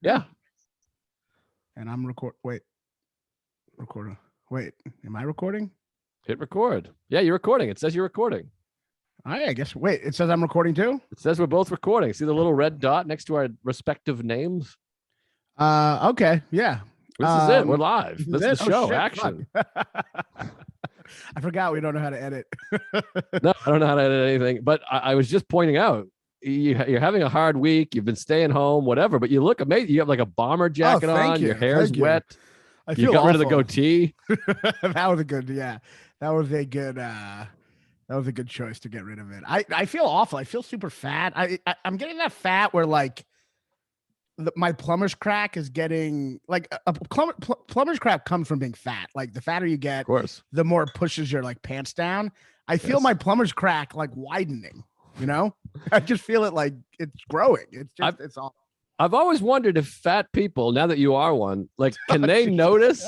Yeah. And I'm recording. Wait, am I recording? Hit record. Yeah, you're recording. It says you're recording. I guess. Wait, it says I'm recording too? It says we're both recording. See the little red dot next to our respective names? Okay. Yeah. This is it. We're live. This is the show. Shit, action. I forgot we don't know how to edit. No, I don't know how to edit anything. But I was just pointing out, you're having a hard week. You've been staying home, whatever. But you look amazing. You have like a bomber jacket on. You. Your hair's Thank you. wet. I feel you got awful. rid of the goatee. That was a good. Yeah, that was a good. That was a good choice to get rid of it. I feel awful. I feel super fat. I'm getting that fat where like my plumber's crack is getting like a plumber's crack comes from being fat. Like the fatter you get, Of course, the more it pushes your like pants down. I feel my plumber's crack like widening. You know, I just feel it like it's growing. It's just it's all. I've always wondered if fat people, now that you are one, like, can they notice?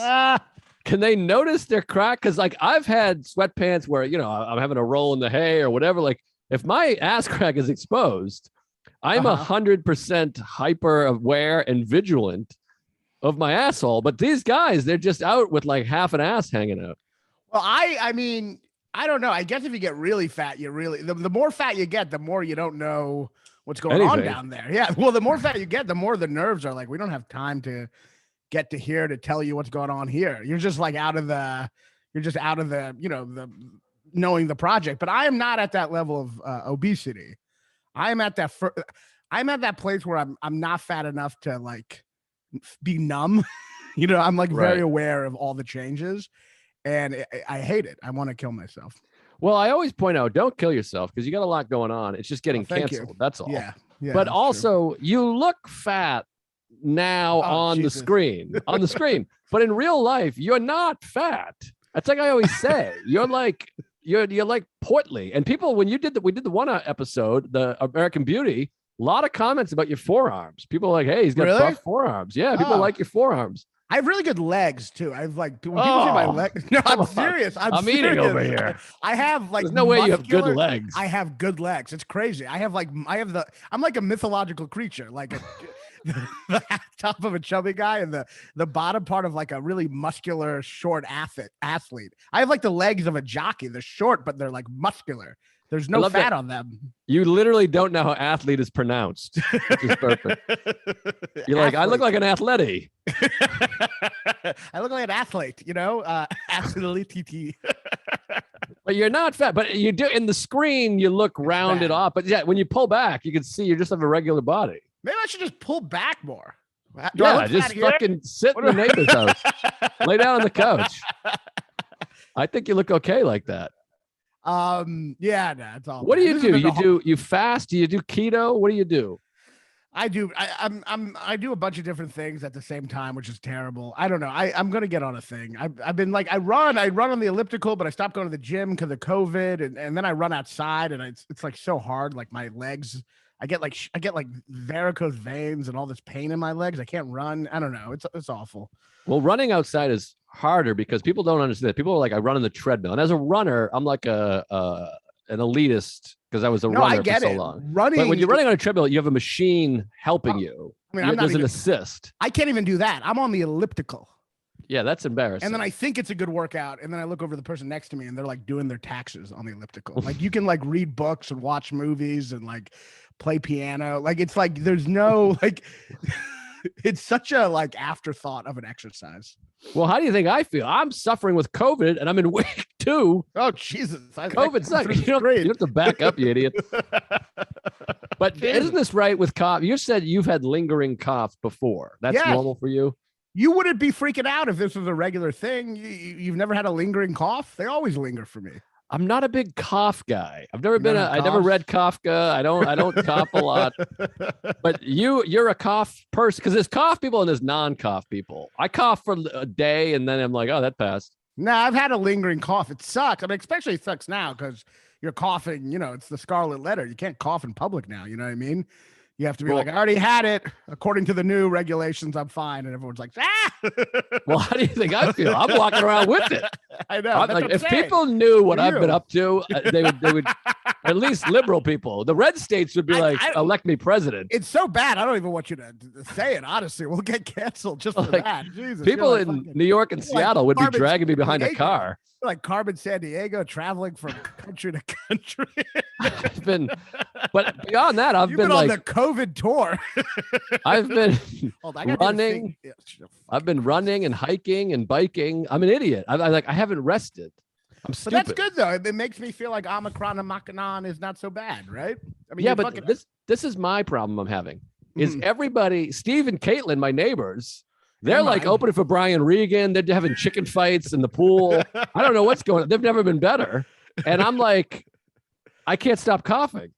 Can they notice their crack? Because like I've had sweatpants where, you know, I'm having a roll in the hay or whatever. Like if my ass crack is exposed, I'm 100% hyper aware and vigilant of my asshole. But these guys, they're just out with like half an ass hanging out. Well, I mean, I don't know. I guess if you get really fat, you really the more fat you get, the more you don't know what's going on down there. Yeah. Well, the more fat you get, the more the nerves are like, we don't have time to get to here to tell you what's going on here. You're just like out of the, you know, the knowing the project. But I am not at that level of obesity. I'm at that place where I'm not fat enough to like be numb. You know, I'm like very aware of all the changes, and I hate it. I want to kill myself. Well, I always point out, don't kill yourself because you got a lot going on. It's just getting canceled. That's all. Yeah. But also, you look fat now on the screen. But in real life, you're not fat. That's like I always say. You're like portly. And people, when we did the one episode, the American Beauty, a lot of comments about your forearms. People are like, hey, he's got buff forearms. Yeah, people like your forearms. I have really good legs too. I've like when people say my legs. No, I'm serious. I'm eating over here. I have like. There's no way you have good legs. I have good legs. It's crazy. I'm like a mythological creature, like the top of a chubby guy and the bottom part of like a really muscular short athlete. I have like the legs of a jockey. They're short, but they're like muscular. There's no fat on them. You literally don't know how athlete is pronounced, which is perfect. You're like, I look like an athlete. I look like an athlete, you know, athlete. But you're not fat. But you do in the screen, you look rounded off. But yeah, when you pull back, you can see you just have a regular body. Maybe I should just pull back more. Just fucking sit in the neighbor's house. Lay down on the couch. I think you look okay like that. Yeah, no, it's all. What do you do? You fast? Do you do keto? What do you do? I do. I do a bunch of different things at the same time, which is terrible. I don't know. I'm gonna get on a thing. I've been like I run on the elliptical, but I stopped going to the gym because of COVID, and then I run outside, and it's like so hard. Like my legs, I get like varicose veins and all this pain in my legs. I can't run. I don't know. It's awful. Well, running outside is harder because people don't understand. People are like, I run on the treadmill, and as a runner, I'm like an elitist because I was a runner for so long. But when you're running on a treadmill, you have a machine helping you. I mean, there's an assist. I can't even do that. I'm on the elliptical. Yeah, that's embarrassing. And then I think it's a good workout, and then I look over the person next to me, and they're like doing their taxes on the elliptical. Like you can like read books and watch movies and like play piano. Like it's like there's no like. It's such a like afterthought of an exercise. Well, how do you think I feel? I'm suffering with COVID and I'm in week 2. Oh, Jesus. COVID sucks. You have to back up, you idiot. But isn't this right with cough? You said you've had lingering cough before. That's normal for you? You wouldn't be freaking out if this was a regular thing. You've never had a lingering cough? They always linger for me. I'm not a big cough guy. I've never been I never read Kafka. I don't cough a lot. But you're a cough person because there's cough people and there's non-cough people. I cough for a day and then I'm like, oh, that passed. No, I've had a lingering cough. It sucks. I mean, especially it sucks now because you're coughing, you know, it's the scarlet letter. You can't cough in public now. You know what I mean? You have to be like, I already had it. According to the new regulations, I'm fine. And everyone's like, Well, how do you think I feel? I'm walking around with it. I know. Like, if people knew what I've been up to, they would At least liberal people. The red states would be like, elect me president. It's so bad. I don't even want you to say it. Honestly, we'll get canceled just for that. Jesus, people in New York and Seattle would be dragging me behind a car. Like Carmen Sandiego, traveling from country to country. But beyond that, I've been on like the COVID tour. I've been running. I've been running and hiking and biking. I'm an idiot. I haven't rested. I'm stupid. But that's good though. It makes me feel like Omicron and Makanon is not so bad, right? I mean, yeah, but this is my problem I'm having. Is everybody, Steve and Caitlin, my neighbors, they're like opening for Brian Regan. They're having chicken fights in the pool. I don't know what's going on. They've never been better. And I'm like, I can't stop coughing.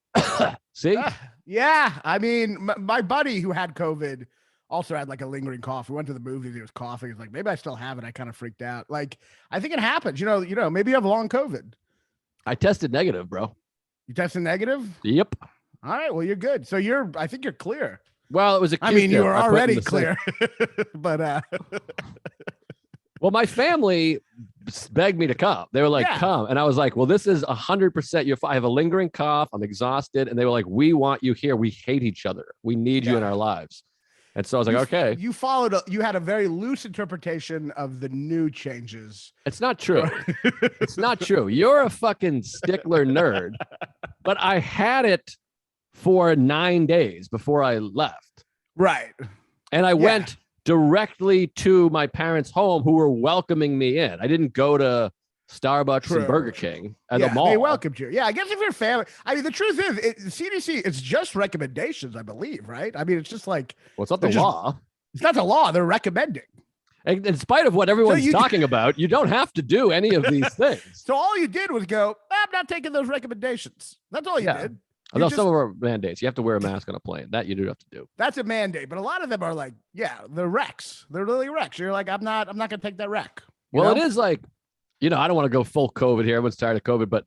See? Yeah. I mean, my buddy who had COVID also had like a lingering cough. We went to the movies. He was coughing. He's like, maybe I still have it. I kind of freaked out. Like, I think it happens. You know, maybe you have long COVID. I tested negative, bro. You tested negative? Yep. All right. Well, you're good. So I think you're clear. Well, it was you were already clear. But well, my family begged me to come. They were like, come. And I was like, well, this is 100%. I have a lingering cough. I'm exhausted. And they were like, we want you here. We hate each other. We need you in our lives. And so I was like, okay. You had a very loose interpretation of the new changes. It's not true. It's not true. You're a fucking stickler nerd. But I had it for 9 days before I left. Right. And I went directly to my parents' home who were welcoming me in. I didn't go to Starbucks and Burger King at the mall. They welcomed you. Yeah, I guess if you're family, I mean, the truth is, CDC, it's just recommendations, I believe, right? I mean, it's just like, well, it's not the law. It's not the law. They're recommending. And in spite of what everyone's talking about, you don't have to do any of these things. So all you did was go, I'm not taking those recommendations. That's all you did. Although some of our mandates, you have to wear a mask on a plane. That you do have to do. That's a mandate, but a lot of them are like, they're wrecks. They're really wrecks. You're like, I'm not gonna take that wreck. Well, it is like, I don't want to go full COVID here. Everyone's tired of COVID, but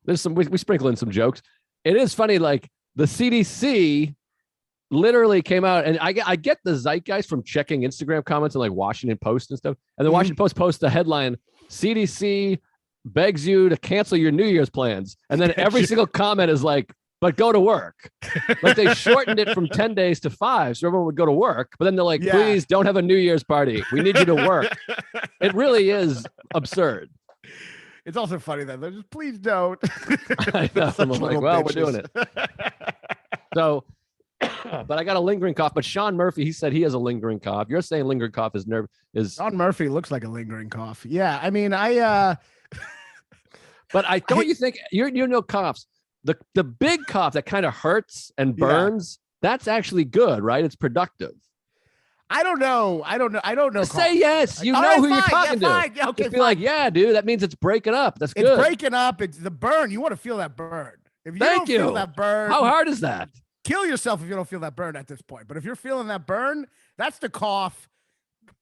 there's we sprinkle in some jokes. It is funny, like the CDC literally came out, and I get the zeitgeist from checking Instagram comments and like Washington Post and stuff. And the Washington Post posts the headline, CDC begs you to cancel your New Year's plans. And then every single comment is like, but go to work. Like they shortened it from 10 days to 5. So everyone would go to work. But then they're like, please don't have a New Year's party. We need you to work. It really is absurd. It's also funny that they're just, please don't. I know. I'm like, well, we're doing it. So, but I got a lingering cough. But Sean Murphy, he said he has a lingering cough. You're saying lingering cough is Sean Murphy looks like a lingering cough. Yeah. I mean, but don't you think coughs? The big cough that kind of hurts and burns, that's actually good, right? It's productive. I don't know. Say yes. You know who you're talking to. Yeah, okay, be like, yeah, dude, that means it's breaking up. That's good. It's breaking up. It's the burn. You want to feel that burn. If you don't feel that burn. How hard is that? Kill yourself if you don't feel that burn at this point. But if you're feeling that burn, that's the cough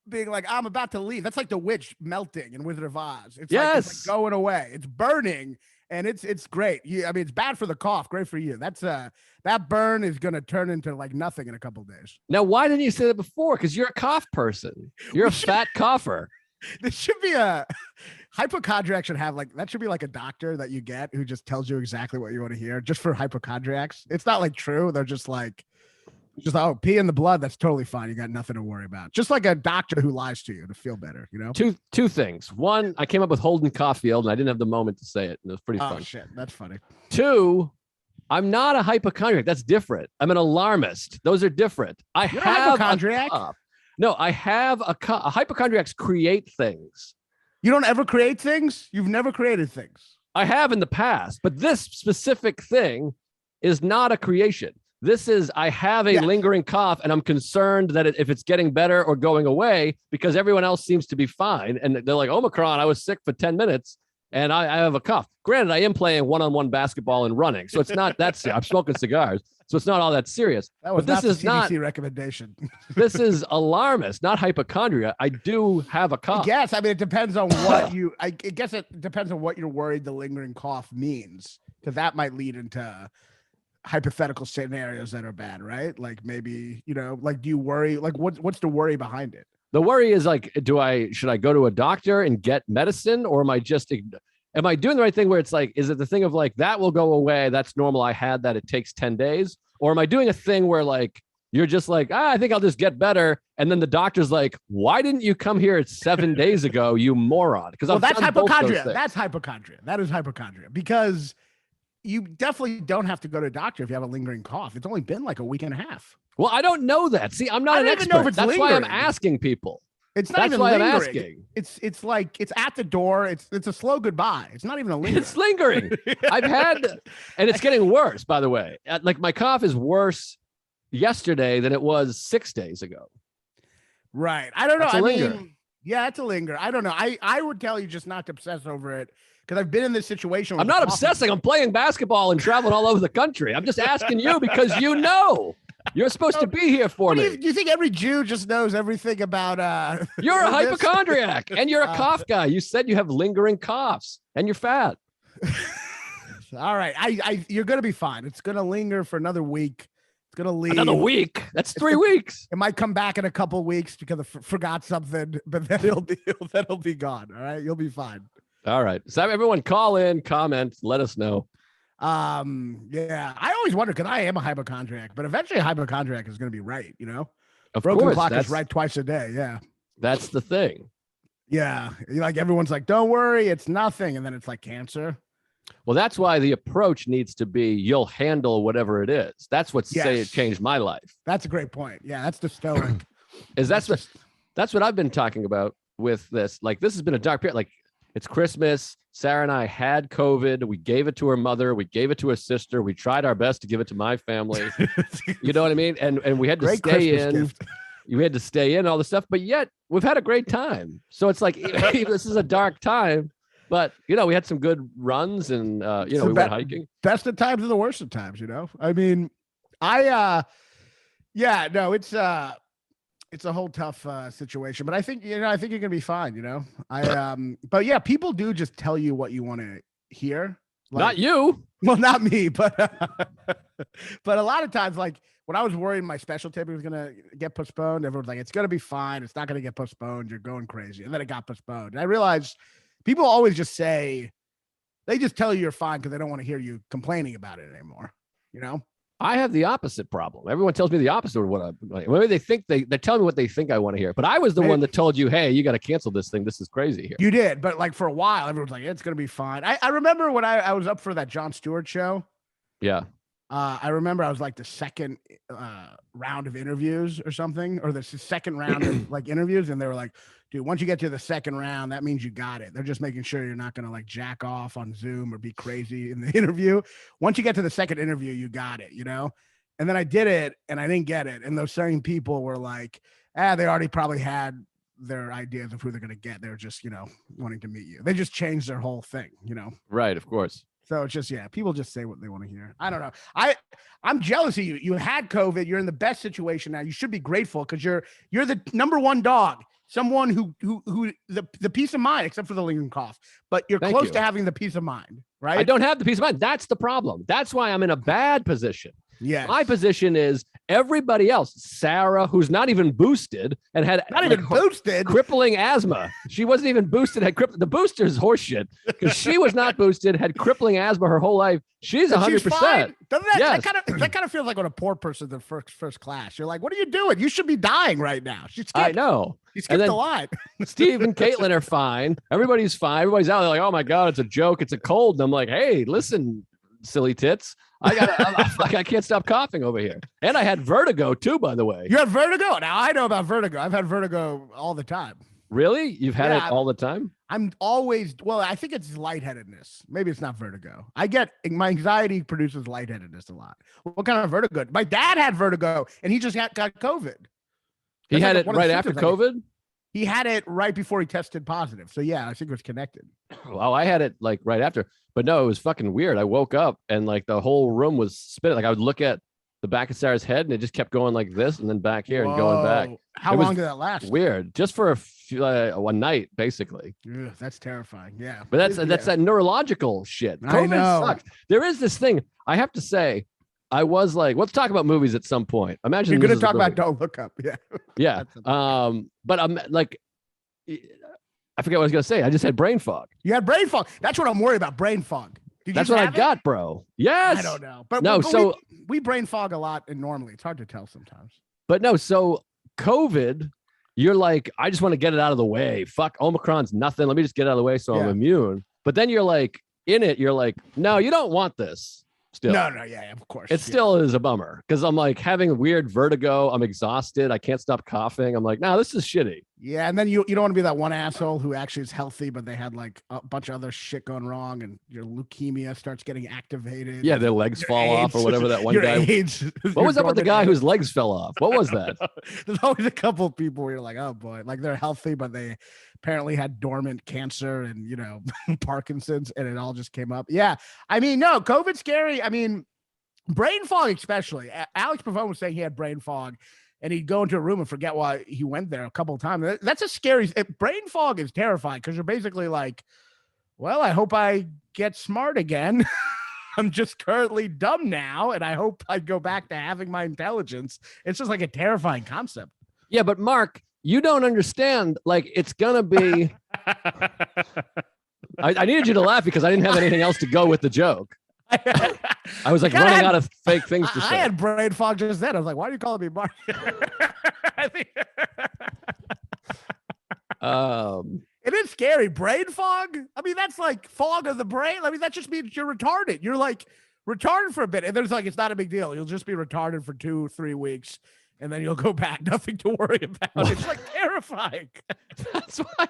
being like, I'm about to leave. That's like the witch melting in Wizard of Oz. It's like going away. It's burning. And it's great. I mean, it's bad for the cough. Great for you. That's that burn is going to turn into like nothing in a couple of days. Now, why didn't you say that before? Because you're a cough person. You're a fat cougher. There should be a hypochondriac should have that should be like a doctor that you get who just tells you exactly what you want to hear just for hypochondriacs. It's not like true. They're just like, pee in the blood. That's totally fine. You got nothing to worry about. Just like a doctor who lies to you to feel better, Two things. One, I came up with Holden Caulfield and I didn't have the moment to say it. And it was pretty fun. Oh shit. That's funny. Two, I'm not a hypochondriac. That's different. I'm an alarmist. Those are different. You're a hypochondriac? No, I have a hypochondriacs create things. You don't ever create things? You've never created things. I have in the past, but this specific thing is not a creation. This is, I have a lingering cough and I'm concerned that if it's getting better or going away because everyone else seems to be fine. And they're like, Omicron, I was sick for 10 minutes and I have a cough. Granted, I am playing one-on-one basketball and running. So it's not that serious. I'm smoking cigars. So it's not all that serious. That was this is not CDC recommendation. This is alarmist, not hypochondria. I do have a cough. Yes. I mean, it depends on what I guess it depends on what you're worried the lingering cough means. Because that might lead into hypothetical scenarios that are bad, right? Like maybe, do you worry? Like what's the worry behind it? The worry is like, should I go to a doctor and get medicine, or am I just am I doing the right thing where it's like, is it the thing of like, that will go away, that's normal, I had that, it takes 10 days? Or am I doing a thing where like, you're just like, I think I'll just get better. And then the doctor's like, why didn't you come here 7 days ago, you moron? Because that's hypochondria. That's hypochondria. That is hypochondria, because you definitely don't have to go to a doctor if you have a lingering cough. It's only been like a week and a half. Well, I don't know that. See, I'm not an expert. Know if it's that's lingering. Why I'm asking people. It's not even lingering. I'm asking. It's like it's at the door. It's a slow goodbye. It's not even a lingering. It's lingering. I've had, and it's getting worse, by the way. Like my cough is worse yesterday than it was 6 days ago. Right. I don't know. I mean, yeah, it's a linger. I don't know. I would tell you just not to obsess over it, because I've been in this situation. I'm not obsessing. I'm playing basketball and traveling all over the country. I'm just asking you because you know. You're supposed to be here for me. Do you think every Jew just knows everything about You're a hypochondriac and you're a cough guy. You said you have lingering coughs and you're fat. All right. You're gonna be fine. It's gonna linger for another week. It's gonna leave. Another week? That's 3 weeks. It might come back in a couple of weeks because I forgot something, but then it'll be gone. All right. You'll be fine. All right. So everyone call in, comment, let us know. Yeah, I always wonder, because I am a hypochondriac, but eventually a hypochondriac is going to be right, you know? Broken clock is right twice a day. Yeah. That's the thing. Yeah. Like everyone's like, don't worry, it's nothing. And then it's like cancer. Well, that's why the approach needs to be, you'll handle whatever it is. That's what say it changed my life. That's a great point. Yeah. That's the stoic. That's what I've been talking about with this. Like, this has been a dark period. Like, it's Christmas. Sarah and I had COVID. We gave it to her mother. We gave it to her sister. We tried our best to give it to my family. You know what I mean? And we had to stay in. We had to stay in all this stuff, but yet we've had a great time. So it's like, this is a dark time, but you know, we had some good runs and we went hiking. Best of times and the worst of times, you know? I mean, it's a whole tough situation, but I think you're gonna be fine. You know, but yeah, people do just tell you what you want to hear. Like, not you. Well, not me, but but a lot of times, like when I was worried my special taping was gonna get postponed, everyone's like, "It's gonna be fine. It's not gonna get postponed. You're going crazy." And then it got postponed. And I realized people always just say, they just tell you you're fine because they don't want to hear you complaining about it anymore. You know. I have the opposite problem. Everyone tells me the opposite of what I like. Maybe they think they're telling me what they think I want to hear. But I was the one that told you, hey, you got to cancel this thing. This is crazy here. You did. But like for a while, everyone's like, it's going to be fine. I remember when I was up for that Jon Stewart show. Yeah. I remember I was like the second round of interviews or something, or the second round of like interviews. And they were like, dude, once you get to the second round, that means you got it. They're just making sure you're not going to like jack off on Zoom or be crazy in the interview. Once you get to the second interview, you got it, you know? And then I did it and I didn't get it. And those same people were like, they already probably had their ideas of who they're going to get. They're just, you know, wanting to meet you. They just changed their whole thing, you know? Right. Of course. So it's just, people just say what they want to hear. I don't know. I'm jealous of you. You had COVID. You're in the best situation now. You should be grateful because you're the number one dog. Someone who the peace of mind, except for the lingering cough, but you're close to having the peace of mind, right? I don't have the peace of mind. That's the problem. That's why I'm in a bad position. Yeah. My position is everybody else. Sarah, who's not even boosted and had crippling asthma. She wasn't even boosted. The booster's horseshit because she was not boosted. Had crippling asthma her whole life. She's 100%. Doesn't that kind of feels like when a poor person in the first class? You're like, what are you doing? You should be dying right now. I know. You skipped the line. Steve and Caitlin are fine. Everybody's fine. Everybody's out there like, oh my god, it's a joke. It's a cold. And I'm like, hey, listen, silly tits. I can't stop coughing over here. And I had vertigo too, by the way. You had vertigo? Now I know about vertigo. I've had vertigo all the time. Really? You've had it all the time? I think it's lightheadedness. Maybe it's not vertigo. My anxiety produces lightheadedness a lot. What kind of vertigo? My dad had vertigo and he just got COVID. He had it right after COVID? He had it right before he tested positive. So yeah, I think it was connected. Well, I had it like right after, but no, it was fucking weird. I woke up and like the whole room was spinning. Like I would look at the back of Sarah's head and it just kept going like this and then back here and going back. How long did that last? Weird. Just for one night, basically. Ugh, that's terrifying. Yeah. But that's that neurological shit. COVID I know. Sucks. There is this thing. I have to say, I was like, let's talk about movies at some point. Imagine you're going to talk about Don't Look Up. Yeah. Yeah. But I'm like, I forget what I was gonna say. I just had brain fog. You had brain fog. That's what I'm worried about. Brain fog. That's what I got, bro. Yes. I don't know, but no. So we brain fog a lot, and normally it's hard to tell sometimes. But no. So COVID, you're like, I just want to get it out of the way. Fuck, Omicron's nothing. Let me just get it out of the way so I'm immune. But then you're like, in it, you're like, no, you don't want this. Still. No, yeah, of course. It still is a bummer because I'm like having weird vertigo. I'm exhausted. I can't stop coughing. I'm like, no, this is shitty. Yeah, and then you don't want to be that one asshole who actually is healthy, but they had like a bunch of other shit going wrong, and your leukemia starts getting activated. Yeah, their legs fall off or whatever. That one guy. What was up with the guy whose legs fell off? What was that? There's always a couple of people where you're like, oh boy, like they're healthy, but they apparently had dormant cancer and Parkinson's, and it all just came up. Yeah, I mean, no, COVID's scary. I mean, brain fog especially. Alex Pavone was saying he had brain fog. And he'd go into a room and forget why he went there a couple of times. That's a scary. Brain fog is terrifying because you're basically like, well, I hope I get smart again. I'm just currently dumb now, and I hope I go back to having my intelligence. It's just like a terrifying concept. Yeah, but Mark, you don't understand. Like, it's gonna be. I needed you to laugh because I didn't have anything else to go with the joke. I was like running out of fake things to say. I had brain fog just then. I was like, why are you calling me Mark? It is scary. Brain fog. I mean, that's like fog of the brain. I mean, that just means you're retarded. You're like retarded for a bit. And there's like, it's not a big deal. You'll just be retarded for 2-3 weeks. And then you'll go back. Nothing to worry about. It's like terrifying. That's why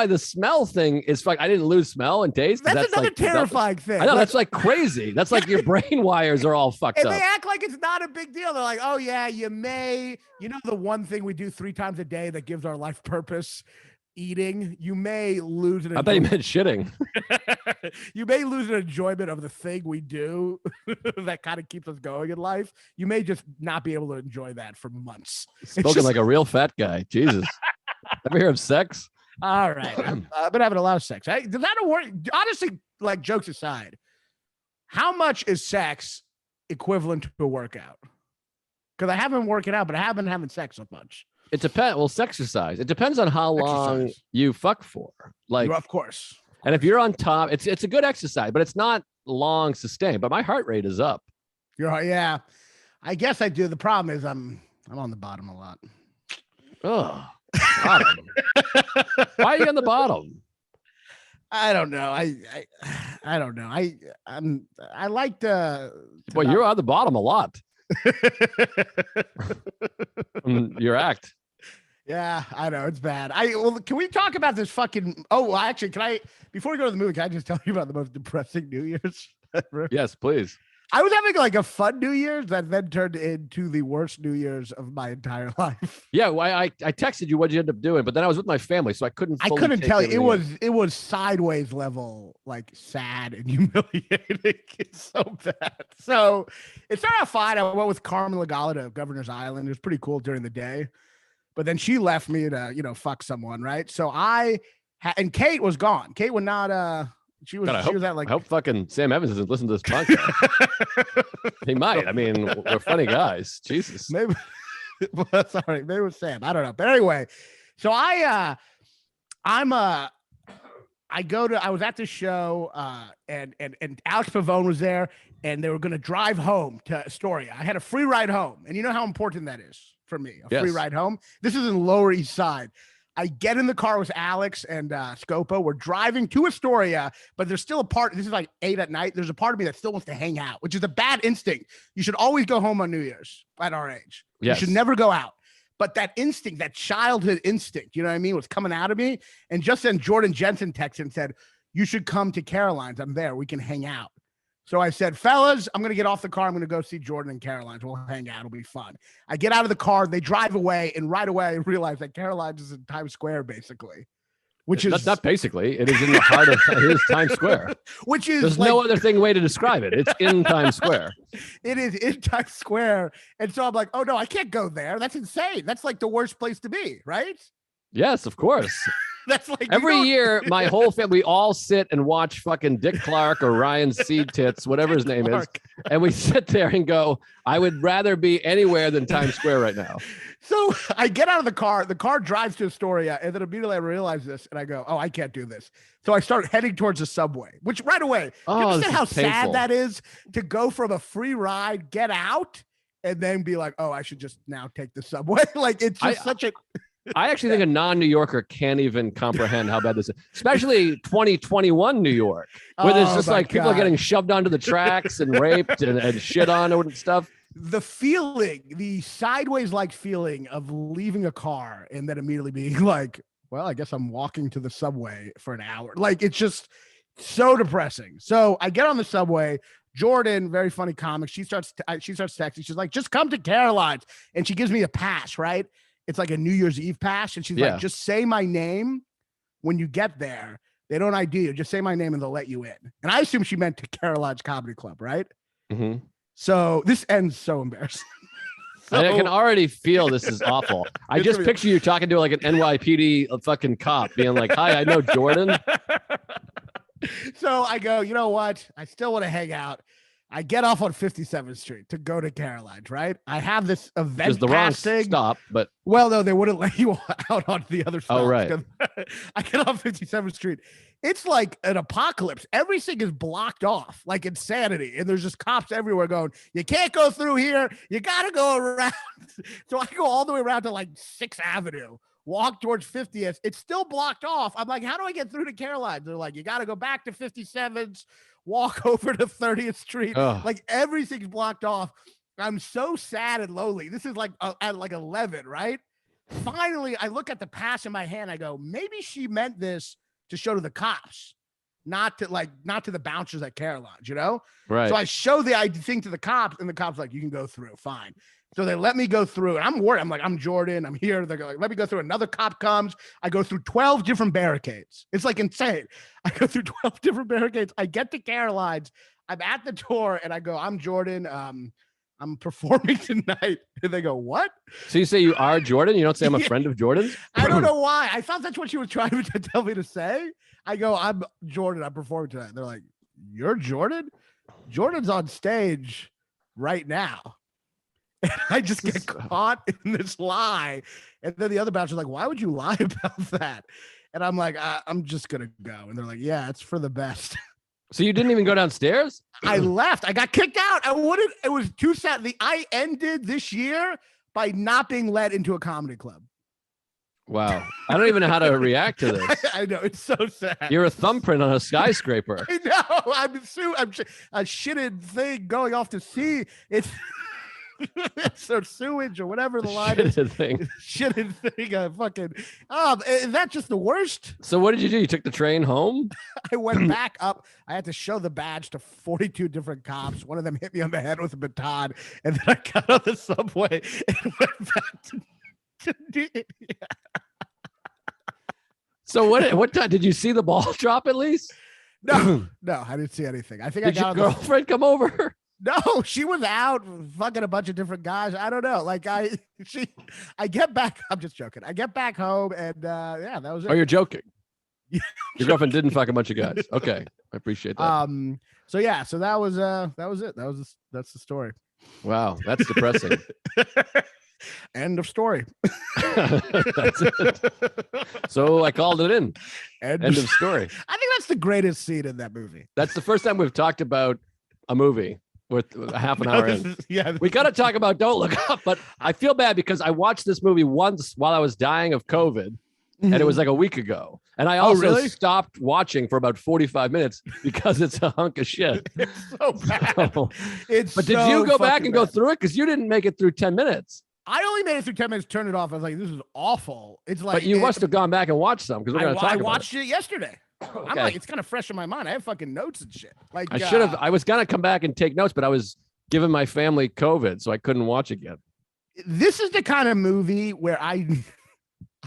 the smell thing is fuck. I didn't lose smell and taste. That's another like, terrifying thing. I know, that's like crazy. That's like your brain wires are all fucked up. And they act like it's not a big deal. They're like, oh yeah, you may, the one thing we do 3 times a day that gives our life purpose, eating, you may lose an I thought you meant shitting. You may lose an enjoyment of the thing we do that kind of keeps us going in life. You may just not be able to enjoy that for months. Spoken like a real fat guy. Jesus. Ever hear of sex? All right. I've been having a lot of sex. Does that work? Honestly, like jokes aside, how much is sex equivalent to a workout? Because I haven't been working out, but I have been having sex a bunch. It depends. Well, sexercise. It depends on how long you fuck for. Like, of course. And if you're on top, it's a good exercise, but it's not long sustained. But my heart rate is up. Yeah. I guess I do. The problem is I'm on the bottom a lot. Oh, bottom. Why are you on the bottom? I don't know. I don't know. I like to. Well, you're on the bottom a lot. Your act. Yeah, I know it's bad. Can we talk about this fucking? Actually, can I? Before we go to the movie, can I just tell you about the most depressing New Year's ever? Yes, please. I was having like a fun New Year's that then turned into the worst New Year's of my entire life. Yeah, well, I texted you what you end up doing, but then I was with my family, so I couldn't tell you. It was sideways level, like sad and humiliating. It's so bad. So it started out fine. I went with Carmen Lagala to Governor's Island. It was pretty cool during the day, but then she left me to fuck someone, right? So and Kate was gone. Kate would not. She was at like. I hope fucking Sam Evans doesn't listen to this podcast. He might. I mean, we're funny guys. Jesus. Maybe. Well, sorry. Maybe it was Sam. I don't know. But anyway, so I was at the show, and Alex Pavone was there, and they were going to drive home to Astoria. I had a free ride home, and you know how important that is for me. Free ride home. This is in Lower East Side. I get in the car with Alex and Scopo. We're driving to Astoria, but there's still a part. This is like 8 at night. There's a part of me that still wants to hang out, which is a bad instinct. You should always go home on New Year's at our age. Yes. You should never go out. But that instinct, that childhood instinct, you know what I mean, was coming out of me. And just then Jordan Jensen texted and said, you should come to Caroline's. I'm there. We can hang out. So I said, fellas, I'm going to get off the car. I'm going to go see Jordan and Caroline's. We'll hang out. It'll be fun. I get out of the car. They drive away. And right away, I realize that Caroline's is in Times Square, basically. That's not basically. It is in the heart of Times Square. There's no other way to describe it. It's in Times Square. It is in Times Square. And so I'm like, oh, no, I can't go there. That's insane. That's like the worst place to be, right? Yes, of course. That's like every year, my whole family, we all sit and watch fucking Dick Clark or Ryan Seed Tits, whatever his name is. And we sit there and go, I would rather be anywhere than Times Square right now. So I get out of the car drives to Astoria, and then immediately I realize this, and I go, oh, I can't do this. So I start heading towards the subway, which right away, do you understand how sad that is to go from a free ride, get out, and then be like, oh, I should just now take the subway. Like, it's just such a... I actually think a non-New Yorker can't even comprehend how bad this is, especially 2021 New York, where there's just like people are getting shoved onto the tracks and raped and shit on and stuff. The feeling, the sideways like feeling of leaving a car and then immediately being like, well, I guess I'm walking to the subway for an hour. Like, it's just so depressing. So I get on the subway. Jordan, very funny comic. She starts texting. She's like, just come to Caroline's. And she gives me a pass, right? It's like a New Year's Eve pass. And she's like, just say my name when you get there. They don't ID you. Just say my name and they'll let you in. And I assume she meant to Caroline's Comedy Club, right? Mm-hmm. So this ends so embarrassing. I can already feel this is awful. I just picture you talking to like an NYPD fucking cop being like, hi, I know Jordan. So I go, you know what? I still want to hang out. I get off on 57th Street to go to Caroline's, right? I have this event the wrong stop, but well, no, they wouldn't let you out on the other side. Oh, right. I get off 57th Street. It's like an apocalypse. Everything is blocked off, like insanity. And there's just cops everywhere going, you can't go through here. You got to go around. So I go all the way around to like 6th Avenue, walk towards 50th. It's still blocked off. I'm like, how do I get through to Caroline's? They're like, you got to go back to 57th, walk over to 30th Street. Like, everything's blocked off. I'm so sad and lonely. This is like at like 11, right? Finally, I look at the pass in my hand. I go, maybe she meant this to show to the cops, not to the bouncers at Caroline's, you know? Right. So I show the ID thing to the cops, and the cops like, you can go through, fine. So they let me go through, and I'm worried. I'm like, I'm Jordan. I'm here. They're like, let me go through. Another cop comes. I go through 12 different barricades. It's like insane. I go through 12 different barricades. I get to Caroline's. I'm at the door, and I go, I'm Jordan. I'm performing tonight. And they go, what? So you say you are Jordan? You don't say I'm a friend of Jordan's? I don't know why. I thought that's what she was trying to tell me to say. I go, I'm Jordan. I'm performing tonight. And they're like, you're Jordan? Jordan's on stage right now. And I just get caught in this lie. And then the other bouncer's like, why would you lie about that? And I'm like, I'm just going to go. And they're like, yeah, it's for the best. So you didn't even go downstairs? I left. I got kicked out. I wouldn't. It was too sad. I ended this year by not being let into a comedy club. Wow. I don't even know how to react to this. I know. It's so sad. You're a thumbprint on a skyscraper. I know. I'm a shitted thing going off to sea. It's or sewage or whatever the line is. Shitted thing. Fucking. Is that just the worst? So what did you do? You took the train home? I went back up. I had to show the badge to 42 different cops. One of them hit me on the head with a baton, and then I got on the subway and went back to So what time did you see the ball drop at least? No, I didn't see anything. I think did your girlfriend come over? No, she was out fucking a bunch of different guys. I don't know. Like I get back. I'm just joking. I get back home and yeah, that was it. Oh, you're joking. Your girlfriend didn't fuck a bunch of guys. Okay, I appreciate that. So yeah, so that was it. That's the story. Wow, that's depressing. End of story. That's it. So I called it in. End of story. I think that's the greatest scene in that movie. That's the first time we've talked about a movie with a half an hour in. Yeah, we got to talk about Don't Look Up, but I feel bad because I watched this movie once while I was dying of COVID, and it was like a week ago. And I also stopped watching for about 45 minutes because it's a hunk of shit. It's so bad. But did you go back and go through it? Because you didn't make it through 10 minutes. I only made it through 10 minutes, turned it off. I was like, this is awful. It's like, but you must have gone back and watched some because we're going to talk about it. I watched it yesterday. Okay. I'm like, it's kind of fresh in my mind. I have fucking notes and shit. Like I should have. I was gonna come back and take notes, but I was giving my family COVID, so I couldn't watch again. This is the kind of movie where I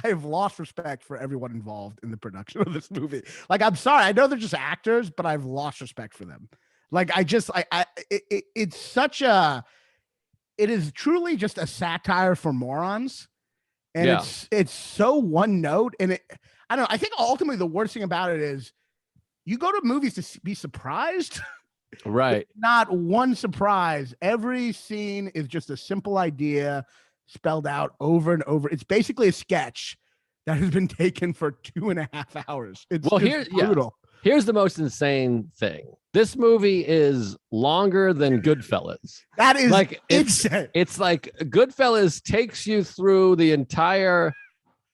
have lost respect for everyone involved in the production of this movie. Like, I'm sorry, I know they're just actors, but I've lost respect for them. Like, it's such a. It is truly just a satire for morons, and it's so one note, and I don't know. I think ultimately the worst thing about it is you go to movies to be surprised. Right. Not one surprise. Every scene is just a simple idea spelled out over and over. It's basically a sketch that has been taken for 2.5 hours. It's brutal. Here's the most insane thing. This movie is longer than Goodfellas. That is like insane. It's like Goodfellas takes you through the entire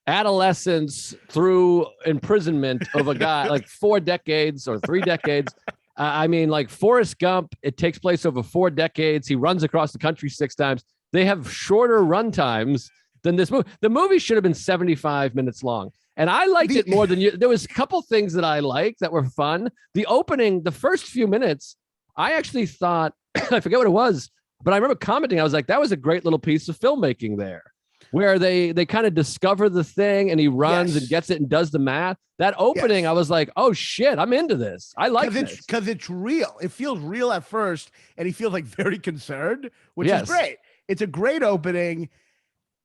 adolescence through imprisonment of a guy, like 4 decades or 3 decades. I mean, like Forrest Gump, it takes place over 4 decades. He runs across the country 6 times. They have shorter run times than this movie. The movie should have been 75 minutes long. And I liked it more than you. There was a couple things that I liked that were fun. The opening, the first few minutes, I actually thought, I forget what it was, but I remember commenting. I was like, that was a great little piece of filmmaking there, where they kind of discover the thing and he runs and gets it and does the math. That opening, I was like, oh shit, I'm into this. I like this. Because it's real. It feels real at first, and he feels like very concerned, which is great. It's a great opening,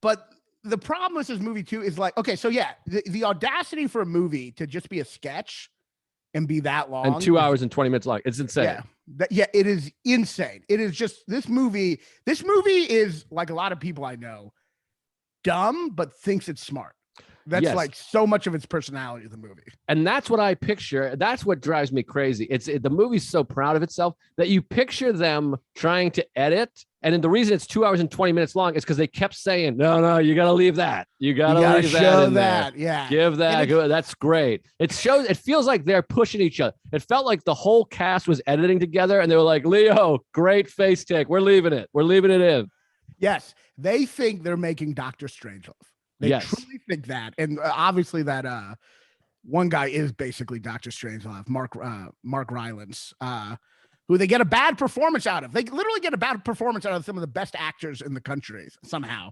but the problem with this movie too is like, okay, so yeah, the audacity for a movie to just be a sketch and be that long. And 2 hours and 20 minutes long. It's insane. Yeah, it is insane. It is just this movie is like a lot of people I know, dumb, but thinks it's smart. That's like so much of its personality of the movie. And that's what I picture. That's what drives me crazy. The movie's so proud of itself that you picture them trying to edit. And then the reason it's 2 hours and 20 minutes long is because they kept saying, no, you got to leave that. You got to leave that in there. Yeah. Give that. That's great. It feels like they're pushing each other. It felt like the whole cast was editing together and they were like, Leo, great face take. We're leaving it. We're leaving it in. Yes. They think they're making Dr. Strangelove. They truly think that. And obviously that one guy is basically Dr. Strangelove, Mark Rylance, who they get a bad performance out of. They literally get a bad performance out of some of the best actors in the country somehow.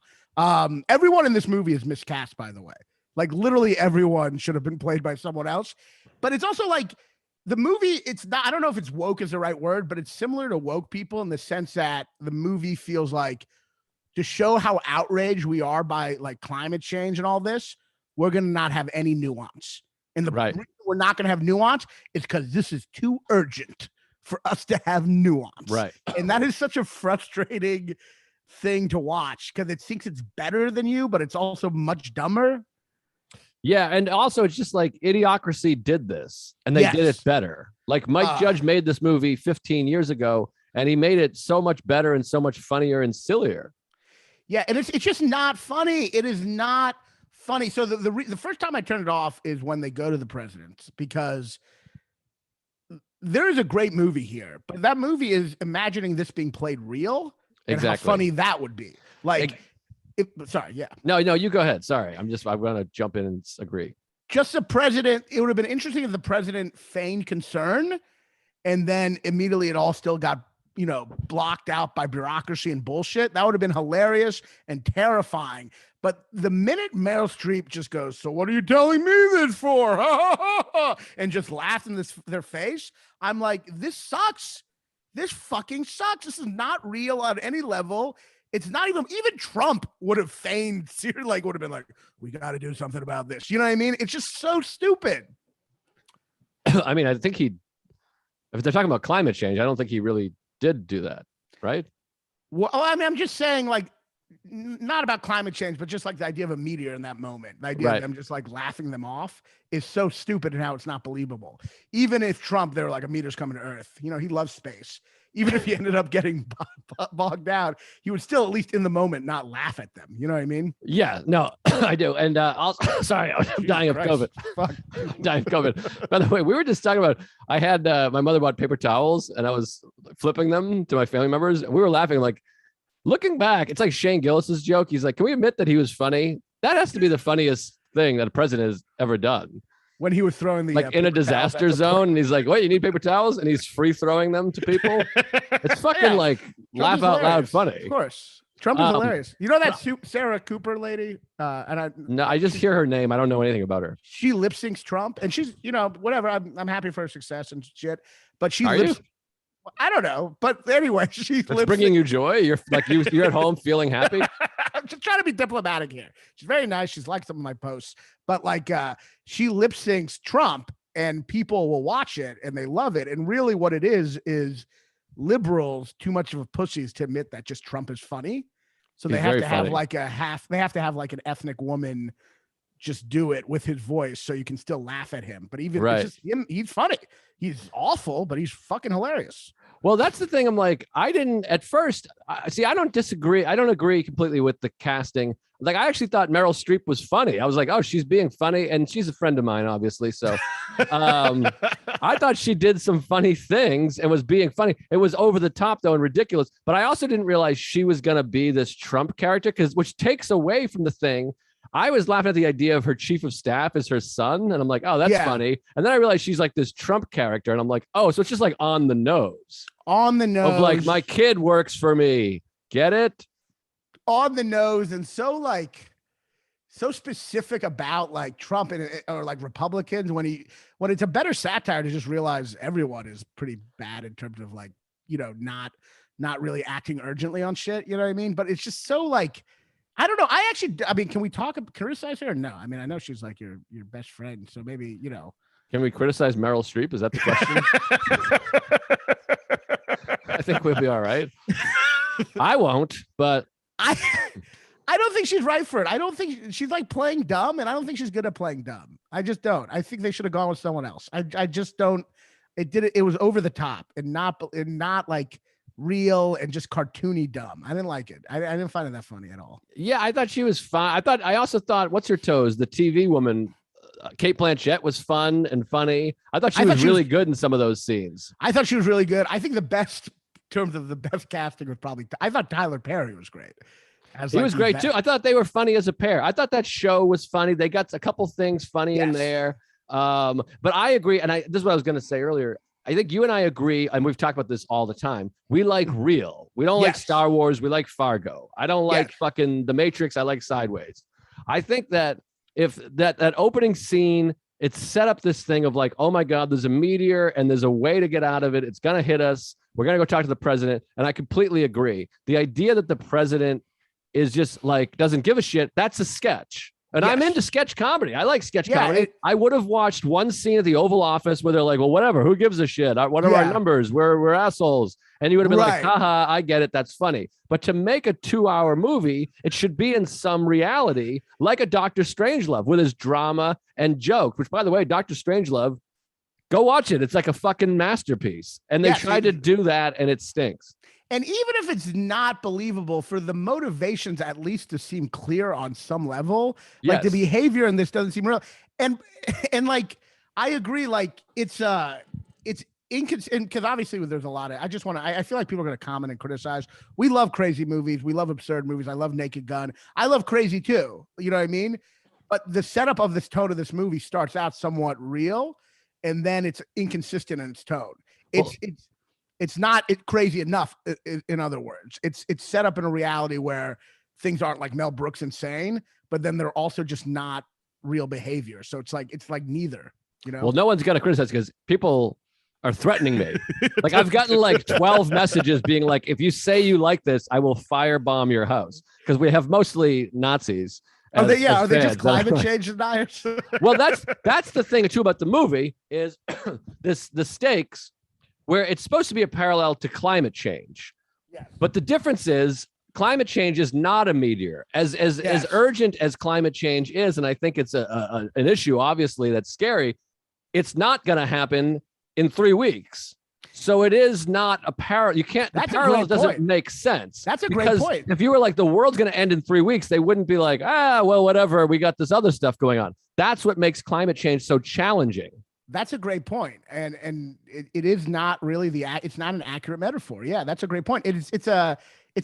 Everyone in this movie is miscast, by the way. Like literally everyone should have been played by someone else. But it's also like the movie, it's not, I don't know if it's woke is the right word, but it's similar to woke people in the sense that the movie feels like, to show how outraged we are by like climate change and all this, we're going to not have any nuance. And the reason we're not going to have nuance is because this is too urgent for us to have nuance. Right. And that is such a frustrating thing to watch because it thinks it's better than you, but it's also much dumber. Yeah. And also it's just like Idiocracy did this and they did it better. Like Mike Judge made this movie 15 years ago and he made it so much better and so much funnier and sillier. Yeah, and it's just not funny. It is not funny. So the first time I turned it off is when they go to the presidents, because there is a great movie here, but that movie is imagining this being played real and how funny that would be. Like, sorry, yeah. No, you go ahead. Sorry, I'm going to jump in and agree. Just the president. It would have been interesting if the president feigned concern, and then immediately it all still got blocked out by bureaucracy and bullshit. That would have been hilarious and terrifying. But the minute Meryl Streep just goes, so what are you telling me this for? And just laughs in their face. I'm like, this sucks. This fucking sucks. This is not real on any level. It's not even Trump would have feigned, like would have been like, we got to do something about this. You know what I mean? It's just so stupid. I mean, I think if they're talking about climate change, I don't think he really did do that, right? Well, I mean, I'm just saying, like, not about climate change, but just like the idea of a meteor in that moment. The idea of them just like laughing them off is so stupid and how it's not believable. Even if Trump, they were like, a meteor's coming to Earth. He loves space. Even if he ended up getting bogged down, he would still, at least in the moment, not laugh at them. You know what I mean? Yeah, no, I do. And sorry, I'm dying of COVID. I'm dying of COVID. By the way, we were just talking about, I had, my mother bought paper towels and I was flipping them to my family members. And we were laughing, like, looking back, it's like Shane Gillis's joke. He's like, can we admit that he was funny? That has to be the funniest thing that a president has ever done. When he was throwing the in a disaster zone, and he's like, "Wait, you need paper towels?" And he's free throwing them to people. It's fucking like Trump laugh out loud funny. Of course, Trump is hilarious. You know that Sarah Cooper lady? I just hear her name. I don't know anything about her. She lip syncs Trump, and she's whatever. I'm happy for her success and shit. But she I don't know, but anyway, It's bringing you joy. You're like you're at home feeling happy. I'm just trying to be diplomatic here. She's very nice. She's liked some of my posts, but like she lip syncs Trump, and people will watch it and they love it. And really, what it is liberals too much of a pussies to admit that just Trump is funny. So they have to have like they have to have like an ethnic woman just do it with his voice so you can still laugh at him. But even it's just him, he's funny. He's awful, but he's fucking hilarious. Well, that's the thing. I'm like, I didn't at first see. I don't disagree. I don't agree completely with the casting. Like, I actually thought Meryl Streep was funny. I was like, oh, she's being funny, and she's a friend of mine, obviously. So, I thought she did some funny things and was being funny. It was over the top though and ridiculous. But I also didn't realize she was gonna be this Trump character, which takes away from the thing. I was laughing at the idea of her chief of staff is her son. And I'm like, oh, that's funny. And then I realized she's like this Trump character. And I'm like, oh, so it's just like on the nose. On the nose. Of like, my kid works for me. Get it? On the nose. And so specific about like Trump or like Republicans when it's a better satire to just realize everyone is pretty bad in terms of like, not really acting urgently on shit. You know what I mean? But it's just so like, I don't know. I mean, can we criticize her? No. I mean, I know she's like your best friend. So maybe, Can we criticize Meryl Streep? Is that the question? I think we'll be all right. I won't, but I don't think she's right for it. I don't think she's like playing dumb, and I don't think she's good at playing dumb. I just don't. I think they should have gone with someone else. I just don't. It was over the top and not like real and just cartoony dumb. I didn't like it. I didn't find it that funny at all. Yeah, I thought she was fine. I also thought, what's her toes? The TV woman, Kate Blanchett, was fun and funny. I thought she was really good in some of those scenes. I thought she was really good. I think the best in terms of the best casting was probably, I thought Tyler Perry was great. He was great too. I thought they were funny as a pair. I thought that show was funny. They got a couple things funny in there. But I agree. And this is what I was going to say earlier. I think you and I agree, and we've talked about this all the time. We like real. We don't like Star Wars. We like Fargo. I don't like fucking The Matrix. I like Sideways. I think that if that opening scene, it's set up this thing of like, oh my God, there's a meteor and there's a way to get out of it. It's going to hit us. We're going to go talk to the president. And I completely agree. The idea that the president is just like, doesn't give a shit, that's a sketch. And I'm into sketch comedy. I like sketch comedy. I would have watched one scene at the Oval Office where they're like, well, whatever, who gives a shit? What are our numbers? We're assholes. And you would have been like, haha, I get it. That's funny. But to make a 2-hour movie, it should be in some reality, like a Dr. Strangelove with his drama and joke, which, by the way, Dr. Strangelove, go watch it. It's like a fucking masterpiece. And they tried to do that and it stinks. And even if it's not believable, for the motivations at least to seem clear on some level, like the behavior in this doesn't seem real. And like, I agree. Like it's inconsistent because obviously there's a lot of, I feel like people are going to comment and criticize. We love crazy movies. We love absurd movies. I love Naked Gun. I love crazy too. You know what I mean? But the setup of this tone of this movie starts out somewhat real, and then it's inconsistent in its tone. It's not crazy enough. In other words, it's set up in a reality where things aren't like Mel Brooks insane, but then they're also just not real behavior. So it's like neither, Well, no one's going to criticize because people are threatening me. Like I've gotten like 12 messages being like, if you say you like this, I will firebomb your house, because we have mostly Nazis. Are they just climate change deniers? Well, that's the thing too about the movie is the stakes, where it's supposed to be a parallel to climate change. Yes. But the difference is climate change is not a meteor. As urgent as climate change is, and I think it's an issue, obviously, that's scary, it's not going to happen in 3 weeks. So it is not a parallel. You can't, the parallel doesn't make sense. That's a great point. If you were like, the world's going to end in 3 weeks, they wouldn't be like, well, whatever, we got this other stuff going on. That's what makes climate change so challenging. That's a great point. And it is not really it's not an accurate metaphor. Yeah, that's a great point. It's a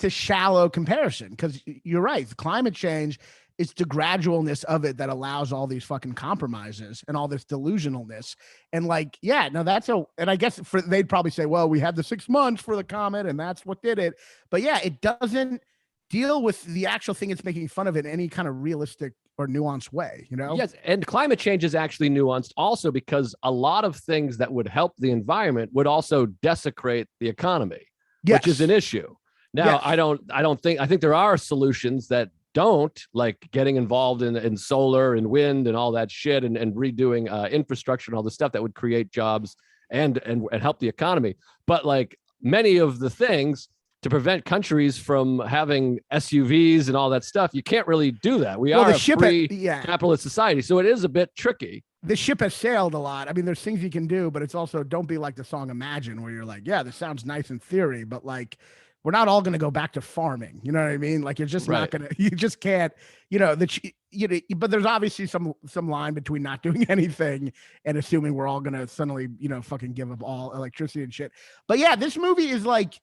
shallow comparison, because you're right. Climate change is the gradualness of it that allows all these fucking compromises and all this delusionalness. And like, and I guess they'd probably say, well, we had the 6 months for the comet and that's what did it. But yeah, it doesn't deal with the actual thing it's making fun of in any kind of realistic or nuanced way, you know? Yes, and climate change is actually nuanced also because a lot of things that would help the environment would also desecrate the economy, which is an issue. Now, Yes. I think there are solutions that don't, like getting involved in solar and wind and all that shit, and redoing infrastructure and all the stuff that would create jobs and help the economy. But like many of the things to prevent countries from having SUVs and all that stuff, you can't really do that. We are a free capitalist society, so it is a bit tricky. The ship has sailed a lot. I mean, there's things you can do, but it's also, don't be like the song Imagine, where you're like, yeah, this sounds nice in theory, but like, we're not all going to go back to farming. You know what I mean? Like, you're just not going to, you just can't, but there's obviously some line between not doing anything and assuming we're all going to suddenly, fucking give up all electricity and shit. But yeah, this movie is like,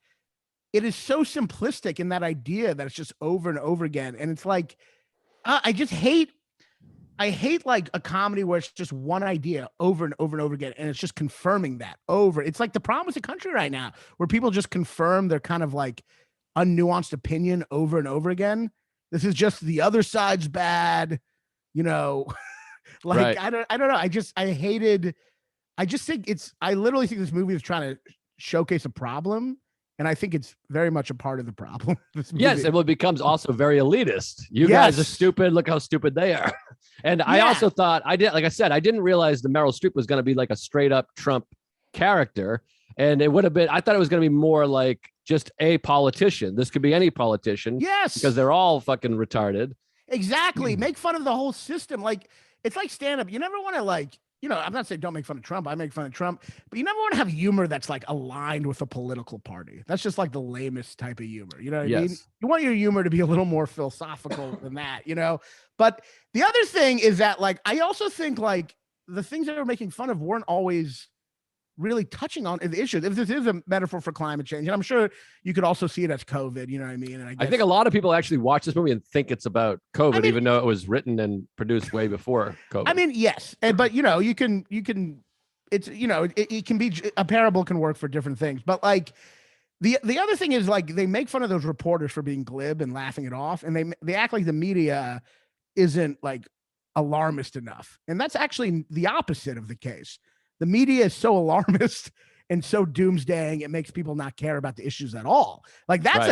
it is so simplistic in that idea that it's just over and over again. And it's like, I hate like a comedy where it's just one idea over and over and over again. And it's just confirming that over. It's like the problem with the country right now, where people just confirm their kind of like unnuanced opinion over and over again. This is just the other side's bad, like, right. I don't know. I literally think this movie is trying to showcase a problem. And I think it's very much a part of the problem. Yes, and it becomes also very elitist. You guys are stupid. Look how stupid they are. And I also thought, I didn't realize the Meryl Streep was going to be like a straight up Trump character. And it would have been, I thought it was going to be more like just a politician. This could be any politician. Yes. Because they're all fucking retarded. Exactly. Make fun of the whole system. Like, it's like stand up. You never want to like, I'm not saying don't make fun of Trump. I make fun of Trump, but you never want to have humor that's like aligned with a political party. That's just like the lamest type of humor. You know what I mean? You want your humor to be a little more philosophical than that, But the other thing is that, like, I also think like the things that we're making fun of weren't always really touching on the issues. If this is a metaphor for climate change, and I'm sure you could also see it as COVID, you know what I mean? And I think a lot of people actually watch this movie and think it's about COVID, even though it was written and produced way before COVID. I mean, yes. But you can, it's, it can be, a parable can work for different things, but like the other thing is like, they make fun of those reporters for being glib and laughing it off. And they act like the media isn't like alarmist enough. And that's actually the opposite of the case. The media is so alarmist and so doomsdaying, it makes people not care about the issues at all. Like that's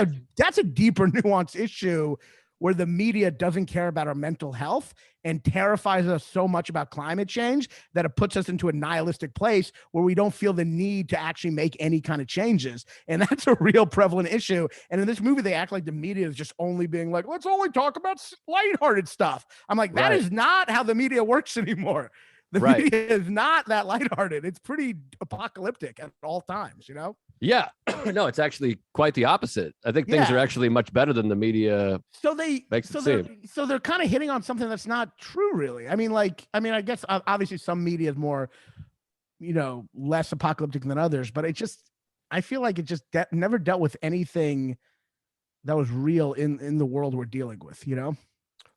a deeper nuanced issue where the media doesn't care about our mental health and terrifies us so much about climate change that it puts us into a nihilistic place where we don't feel the need to actually make any kind of changes. And that's a real prevalent issue. And in this movie, they act like the media is just only being like, let's only talk about lighthearted stuff. I'm like, that is not how the media works anymore. The media is not that lighthearted. It's pretty apocalyptic at all times, Yeah, no, it's actually quite the opposite. I think things are actually much better than the media. Makes it seem. So they're kind of hitting on something that's not true, really. I mean, I guess obviously some media is more, less apocalyptic than others, but I feel like it just never dealt with anything that was real in the world we're dealing with,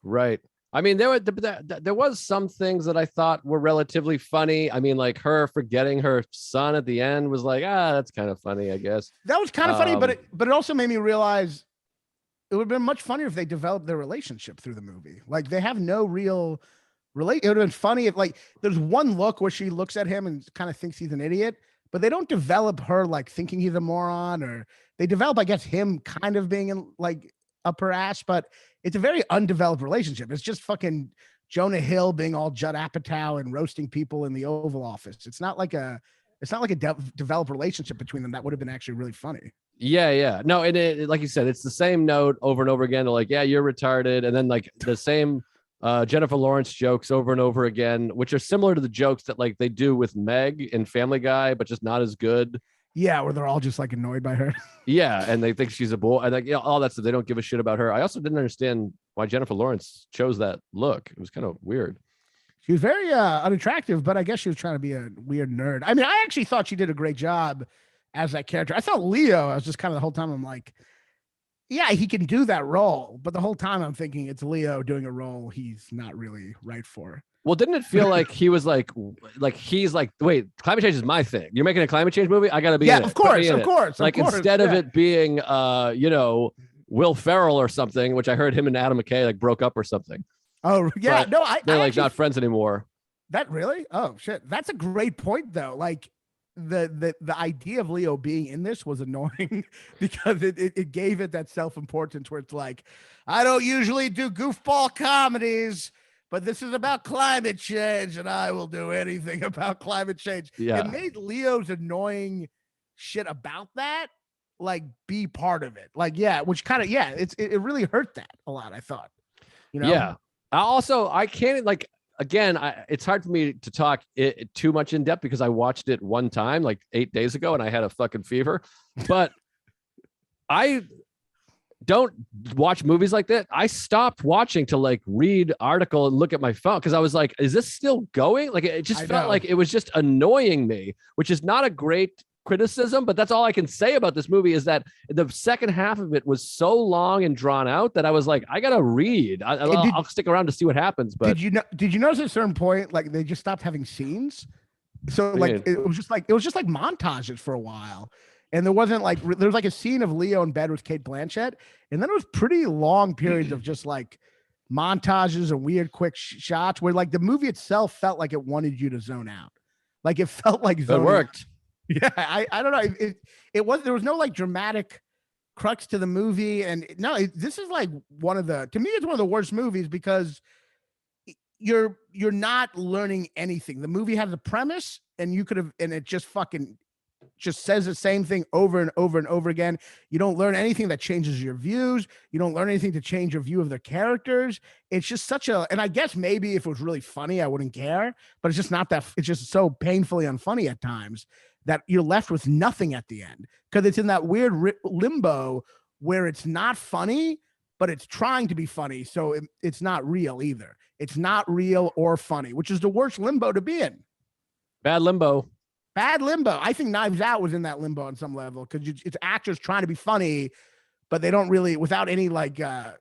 Right. I mean, there was some things that I thought were relatively funny. I mean, like her forgetting her son at the end was like, that's kind of funny, I guess. That was kind of funny, but it also made me realize it would have been much funnier if they developed their relationship through the movie. Like, they have no real it would have been funny if, like, there's one look where she looks at him and kind of thinks he's an idiot, but they don't develop her like thinking he's a moron, or they develop, I guess, him kind of being like up her ass, but it's a very undeveloped relationship. It's just fucking Jonah Hill being all Judd Apatow and roasting people in the Oval Office. It's not like a developed relationship between them that would have been actually really funny. Yeah. No, and it, like you said, it's the same note over and over again. To like, yeah, you're retarded, and then like the same Jennifer Lawrence jokes over and over again, which are similar to the jokes that like they do with Meg in Family Guy, but just not as good. Yeah, where they're all just like annoyed by her. Yeah, and they think she's a bull, and like, all that stuff. They don't give a shit about her. I also didn't understand why Jennifer Lawrence chose that look. It was kind of weird. She was very unattractive, but I guess she was trying to be a weird nerd. I mean, I actually thought she did a great job as that character. I thought Leo, I was just kind of the whole time, I'm like, yeah, he can do that role. But the whole time I'm thinking it's Leo doing a role he's not really right for. Well, didn't it feel like he was like he's like, wait, climate change is my thing. You're making a climate change movie? I got to be in it. Of course. Like, instead of it being, Will Ferrell or something, which I heard him and Adam McKay like broke up or something. Oh yeah, But no, they're I like actually, not friends anymore. that really? Oh shit, that's a great point though. Like the idea of Leo being in this was annoying because it gave it that self-importance where it's like, I don't usually do goofball comedies, but this is about climate change and I will do anything about climate change. Yeah. It made Leo's annoying shit about that like be part of it. Like, yeah, which kind of, yeah, it really hurt that a lot, I thought. You know? Yeah. I can't like, again, it's hard for me to talk too much in depth because I watched it one time, like 8 days ago, and I had a fucking fever. But I don't watch movies like that. I stopped watching to like read article and look at my phone because I was like, is this still going? Like it just felt like it was just annoying me, which is not a great criticism, but that's all I can say about this movie is that the second half of it was so long and drawn out that I was like, I gotta read. I'll stick around to see what happens. But did you notice at a certain point like they just stopped having scenes? So like it was just like montages for a while, and there wasn't like there was like a scene of Leo in bed with Kate Blanchett, and then it was pretty long periods of just like montages and weird quick shots where like the movie itself felt like it wanted you to zone out, like it felt like it worked. Out. Yeah, I don't know. It was there was no like dramatic crux to the movie, and no, this is like to me it's one of the worst movies because you're not learning anything. The movie has a premise, and it just says the same thing over and over and over again. You don't learn anything that changes your views. You don't learn anything to change your view of the characters. It's just and I guess maybe if it was really funny, I wouldn't care, but it's just not that. It's just so painfully unfunny at times that you're left with nothing at the end because it's in that weird limbo where it's not funny, but it's trying to be funny. So it's not real either. It's not real or funny, which is the worst limbo to be in. Bad limbo. I think Knives Out was in that limbo on some level because it's actors trying to be funny, but they don't really, without any like, I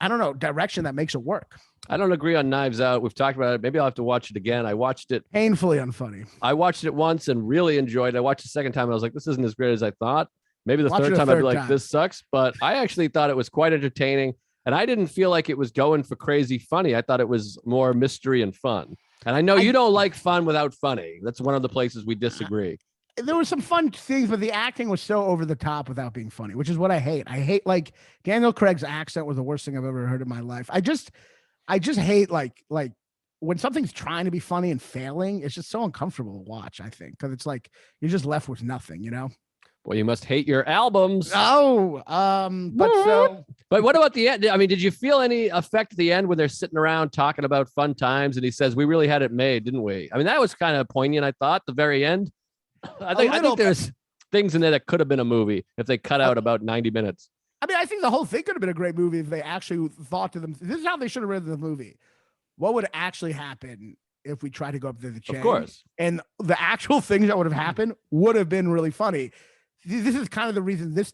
don't know, direction that makes it work. I don't agree on Knives Out. We've talked about it. Maybe I'll have to watch it again. I watched it painfully unfunny. I watched it once and really enjoyed it. I watched it the second time and I was like, this isn't as great as I thought. Maybe the third time I'd be like, this sucks. But I actually thought it was quite entertaining. And I didn't feel like it was going for crazy funny. I thought it was more mystery and fun. And I know you don't like fun without funny. That's one of the places we disagree. There were some fun things, but the acting was so over the top without being funny, which is what I hate. I hate like Daniel Craig's accent was the worst thing I've ever heard in my life. I just hate like when something's trying to be funny and failing, it's just so uncomfortable to watch, I think, because it's like you're just left with nothing, you know? Well, you must hate your albums. Oh, but what about the end? I mean, did you feel any effect at the end when they're sitting around talking about fun times and he says, we really had it made, didn't we? I mean, that was kind of poignant, I thought, the very end. I think there's things in there that could have been a movie if they cut out about 90 minutes. I mean, I think the whole thing could have been a great movie if they actually thought to them, this is how they should have read the movie. What would actually happen if we tried to go up to the chain? Of course. And the actual things that would have happened would have been really funny. This is kind of the reason this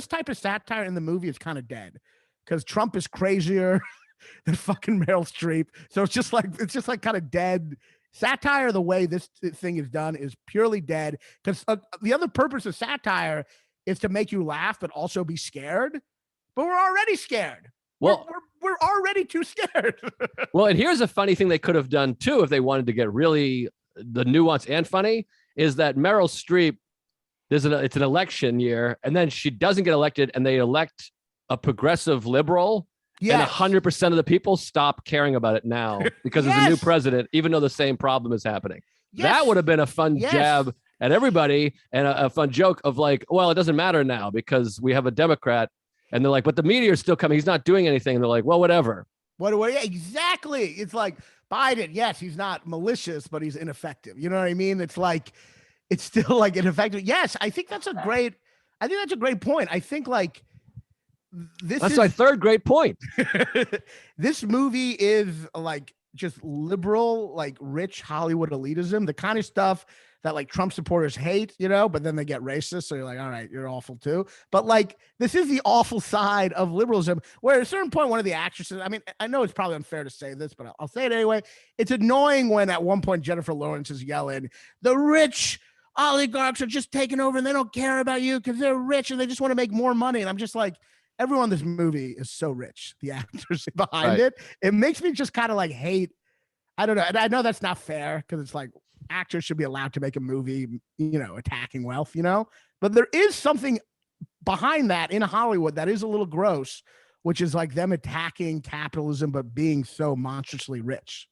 type of satire in the movie is kind of dead because Trump is crazier than fucking Meryl Streep. So it's just like kind of dead. Satire, the way this thing is done, is purely dead because the other purpose of satire is to make you laugh, but also be scared. But we're already scared. Well, we're already too scared. Well, and here's a funny thing they could have done too if they wanted to get really the nuance and funny is that Meryl Streep, it's an election year, and then she doesn't get elected, and they elect a progressive liberal. Yes. And 100% of the people stop caring about it now because there's a new president, even though the same problem is happening. Yes. That would have been a fun jab at everybody and a fun joke of like, well, it doesn't matter now because we have a Democrat. And they're like, but the media is still coming. He's not doing anything. And they're like, well, whatever. What exactly? It's like Biden. Yes, he's not malicious, but he's ineffective. You know what I mean? It's like, it's still like ineffective. Yes, I think that's a great point. I think like, that's my third great point. This movie is like just liberal, like rich Hollywood elitism, the kind of stuff that like Trump supporters hate, you know, but then they get racist. So you're like, all right, you're awful too. But like, this is the awful side of liberalism where at a certain point, one of the actresses, I mean, I know it's probably unfair to say this, but I'll say it anyway. It's annoying when at one point Jennifer Lawrence is yelling, the rich oligarchs are just taking over and they don't care about you because they're rich and they just want to make more money. And I'm just like, everyone in this movie is so rich. The actors behind Right. it makes me just kind of like hate. I don't know. And I know that's not fair because it's like actors should be allowed to make a movie, attacking wealth, but there is something behind that in Hollywood that is a little gross, which is like them attacking capitalism, but being so monstrously rich.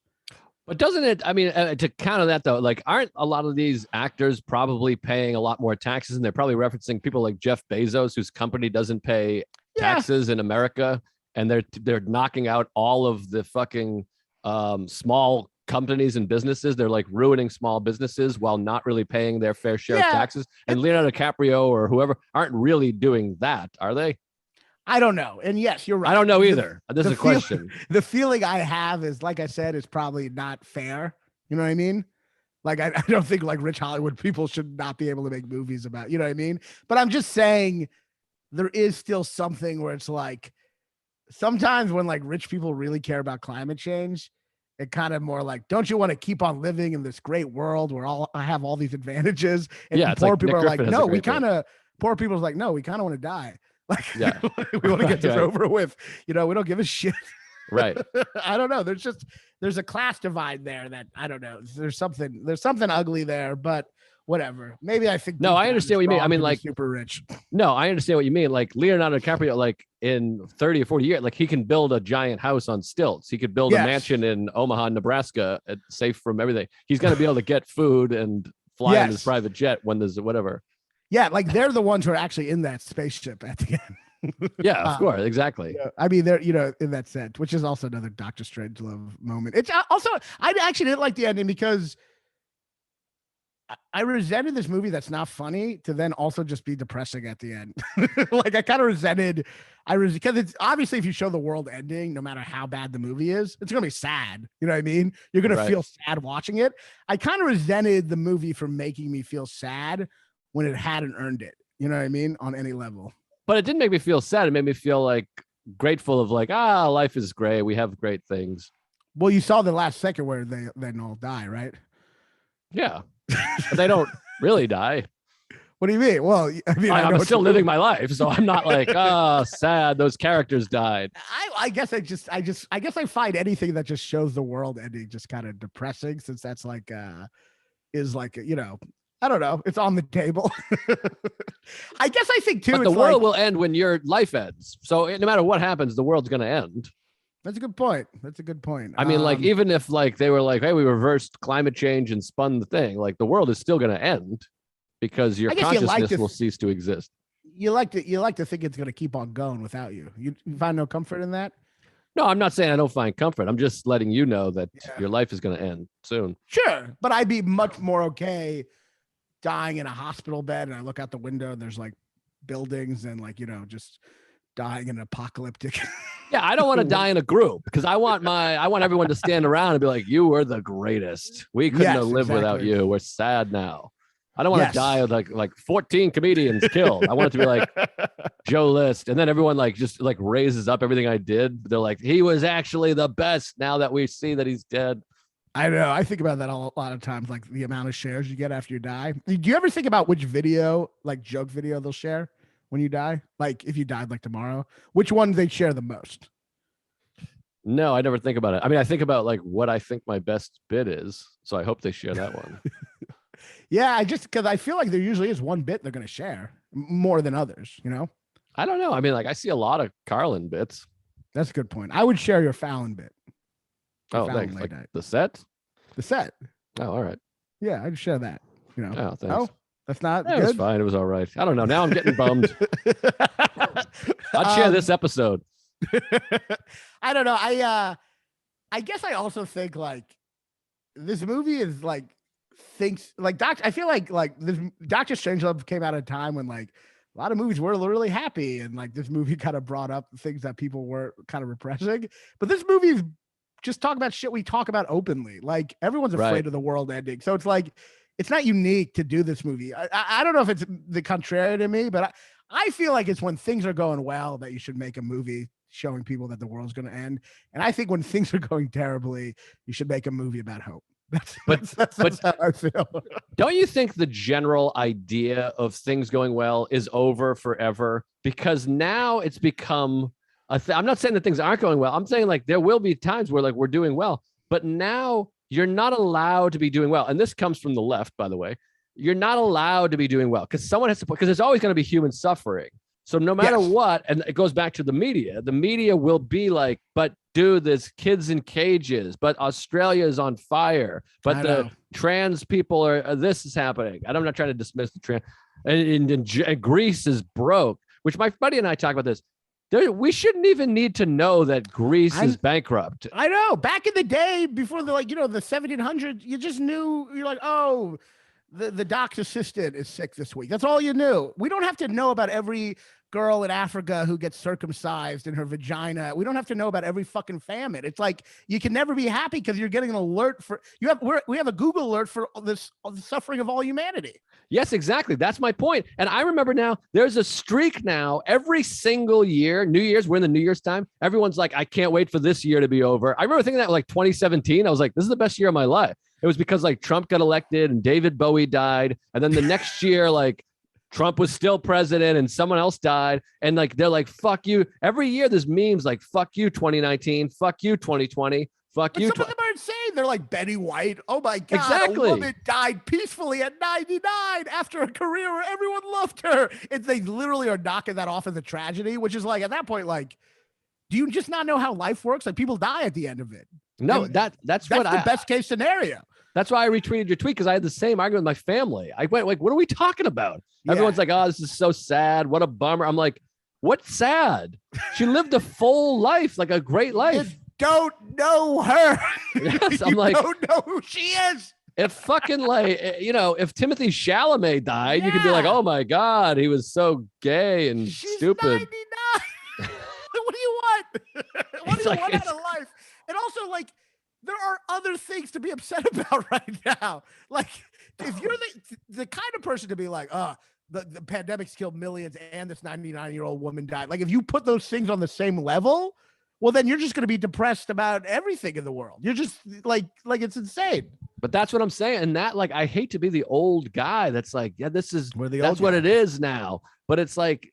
But doesn't it, I mean, to counter that though, like, aren't a lot of these actors probably paying a lot more taxes? And they're probably referencing people like Jeff Bezos, whose company doesn't pay taxes in America. And they're knocking out all of the fucking small companies and businesses. They're like ruining small businesses while not really paying their fair share of taxes. And Leonardo DiCaprio or whoever aren't really doing that, are they? I don't know. And yes, you're right. I don't know either. This is a question. The feeling I have is, like I said, is probably not fair. You know what I mean? Like, I don't think like rich Hollywood people should not be able to make movies about, you know what I mean? But I'm just saying there is still something where it's like, sometimes when like rich people really care about climate change, it kind of more like, don't you want to keep on living in this great world where I have all these advantages? And poor like people Nick are like, Griffin no, we kind of, poor people's like, no, we kind of want to die. Like, we want to get this over with. We don't give a shit. Right. I don't know. There's a class divide there that I don't know. There's something ugly there, but whatever. Maybe I think. No, I understand what you mean. I mean, like, super rich. No, I understand what you mean. Like Leonardo DiCaprio, like in 30 or 40 years, like he can build a giant house on stilts. He could build a mansion in Omaha, Nebraska, safe from everything. He's going to be able to get food and fly in his private jet when there's whatever. Yeah, like they're the ones who are actually in that spaceship at the end. Yeah, of course, exactly. Yeah, I mean, they're in that set, which is also another Doctor Strangelove moment. It's also, I actually didn't like the ending because I resented this movie that's not funny to then also just be depressing at the end. Like I kind of resented, because it's obviously, if you show the world ending, no matter how bad the movie is, it's gonna be sad. You know what I mean? You're gonna feel sad watching it. I kind of resented the movie for making me feel sad when it hadn't earned it. You know what I mean? On any level. But it didn't make me feel sad. It made me feel like grateful of like, life is great. We have great things. Well, you saw the last second where they then all die, right? Yeah. But they don't really die. What do you mean? Well, I mean, I'm still living my life, so I'm not like, sad. Those characters died. I guess I find anything that just shows the world ending just kind of depressing, since that's like, is like, I don't know. It's on the table. I guess I think too. But the world will end when your life ends. So no matter what happens, the world's going to end. That's a good point. I mean, like, even if like they were like, hey, we reversed climate change and spun the thing, like the world is still going to end because your consciousness will cease to exist. You like to think it's going to keep on going without you. You find no comfort in that? No, I'm not saying I don't find comfort. I'm just letting you know that your life is going to end soon. Sure. But I'd be much more okay dying in a hospital bed and I look out the window and there's like buildings and like, just dying in an apocalyptic. Yeah, I don't want to die in a group because I want everyone to stand around and be like, you were the greatest. We couldn't have lived without you. We're sad now. I don't want to die with like 14 comedians killed. I want it to be like Joe List. And then everyone like just like raises up everything I did. They're like, he was actually the best now that we see that he's dead. I know. I think about that a lot of times, like the amount of shares you get after you die. Do you ever think about which video, like joke video, they'll share when you die? Like if you died like tomorrow, which one they share the most? No, I never think about it. I mean, I think about like what I think my best bit is. So I hope they share that one. Yeah, because I feel like there usually is one bit they're going to share more than others, I don't know. I mean, like I see a lot of Carlin bits. That's a good point. I would share your Fallon bit. Oh, thanks. Like the set? The set. Oh, all right. Yeah, I'd share that. Oh, thanks. Oh, that's not good? It was fine. It was all right. I don't know. Now I'm getting bummed. I'd share this episode. I don't know. I guess I also think like this movie is like thinks like I feel like this Doctor Strangelove came out at a time when like a lot of movies were really happy and like this movie kind of brought up things that people were kind of repressing. But this movie is just talking about shit we talk about openly. Like everyone's afraid of the world ending. So it's like, it's not unique to do this movie. I don't know if it's the contrary to me, but I feel like it's when things are going well that you should make a movie showing people that the world's going to end. And I think when things are going terribly, you should make a movie about hope. That's how I feel. Don't you think the general idea of things going well is over forever? Because now it's become I'm not saying that things aren't going well. I'm saying like there will be times where like we're doing well, but now you're not allowed to be doing well. And this comes from the left, by the way. You're not allowed to be doing well because someone has to, because there's always going to be human suffering. So no matter what, and it goes back to the media will be like, but dude, there's kids in cages, but Australia is on fire, but the trans people this is happening. I'm not trying to dismiss the trans, and Greece is broke, which my buddy and I talk about this. We shouldn't even need to know that Greece is bankrupt. I know. Back in the day, before the 1700s, you just knew. You're like, oh, the doc's assistant is sick this week. That's all you knew. We don't have to know about every girl in Africa who gets circumcised in her vagina. We don't have to know about every fucking famine. It's like you can never be happy because you're getting an alert for we have a Google alert for the suffering of all humanity. Yes, exactly. That's my point. And I remember now there's a streak now every single year, New Year's, we're in the New Year's time. Everyone's like, I can't wait for this year to be over. I remember thinking that like 2017. I was like, this is the best year of my life. It was because like Trump got elected and David Bowie died. And then the next year, like Trump was still president and someone else died. And like, they're like, fuck you. Every year there's memes like, fuck you, 2019, fuck you, 2020. Fuck you. Some of them are insane. They're like Betty White. Oh my God. Exactly. A woman died peacefully at 99 after a career where everyone loved her. They literally are knocking that off as a tragedy, which is like, at that point, like, do you just not know how life works? Like people die at the end of it. No, and that's what the best case scenario. That's why I retweeted your tweet, because I had the same argument with my family. I went like, what are we talking about? Yeah. Everyone's like, oh, this is so sad. What a bummer. I'm like, what's sad? She lived a full life, like a great life. You don't know her. Yes, I'm you like, don't know who she is. If fucking like, if Timothy Chalamet died, you could be like, oh my God, he was so gay and stupid. 99. What do you want? What do you want out of life? And also, like, there are other things to be upset about right now. Like, if you're the kind of person to be like, the pandemic's killed millions and this 99-year-old woman died. Like, if you put those things on the same level, well, then you're just going to be depressed about everything in the world. You're just like it's insane. But that's what I'm saying. And that, like, I hate to be the old guy that's like, yeah, that's what it is now. But it's like,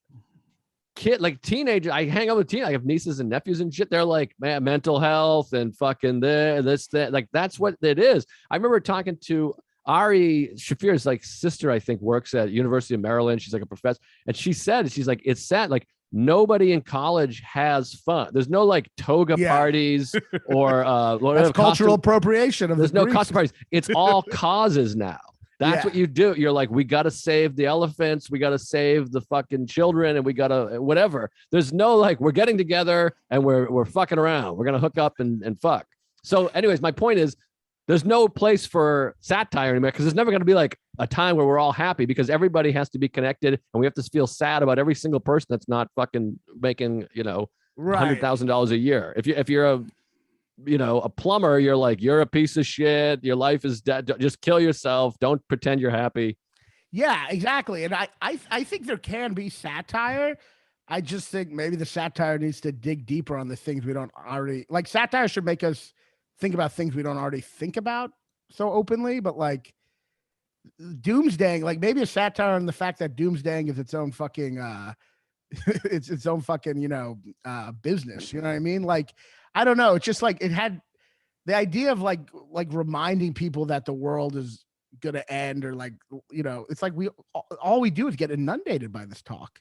teenagers, I hang out with teenagers. I have nieces and nephews and shit. They're like, man, mental health and fucking this, that. Like, that's what it is. I remember talking to Ari Shafir's like sister, I think, works at University of Maryland. She's like a professor. And she's like, it's sad. Like, nobody in college has fun. There's no like toga parties or that's cultural appropriation. There's no costume parties. It's all causes now. That's what you do. You're like, we got to save the elephants. We got to save the fucking children, and we got to whatever. There's no like, we're getting together and we're fucking around. We're going to hook up and fuck. So anyways, my point is there's no place for satire anymore, because there's never going to be like a time where we're all happy, because everybody has to be connected and we have to feel sad about every single person that's not fucking making, $100,000 a year. If you're a plumber, you're like, you're a piece of shit. Your life is dead. Just kill yourself. Don't pretend you're happy. Yeah, exactly. And I think there can be satire. I just think maybe the satire needs to dig deeper on the things we don't already like. Satire should make us think about things we don't already think about so openly, but like doomsdaying, like maybe a satire on the fact that doomsdaying is its own fucking it's its own fucking business. You know what I mean? Like, I don't know. It's just like it had the idea of like reminding people that the world is gonna end, or like, it's like all we do is get inundated by this talk.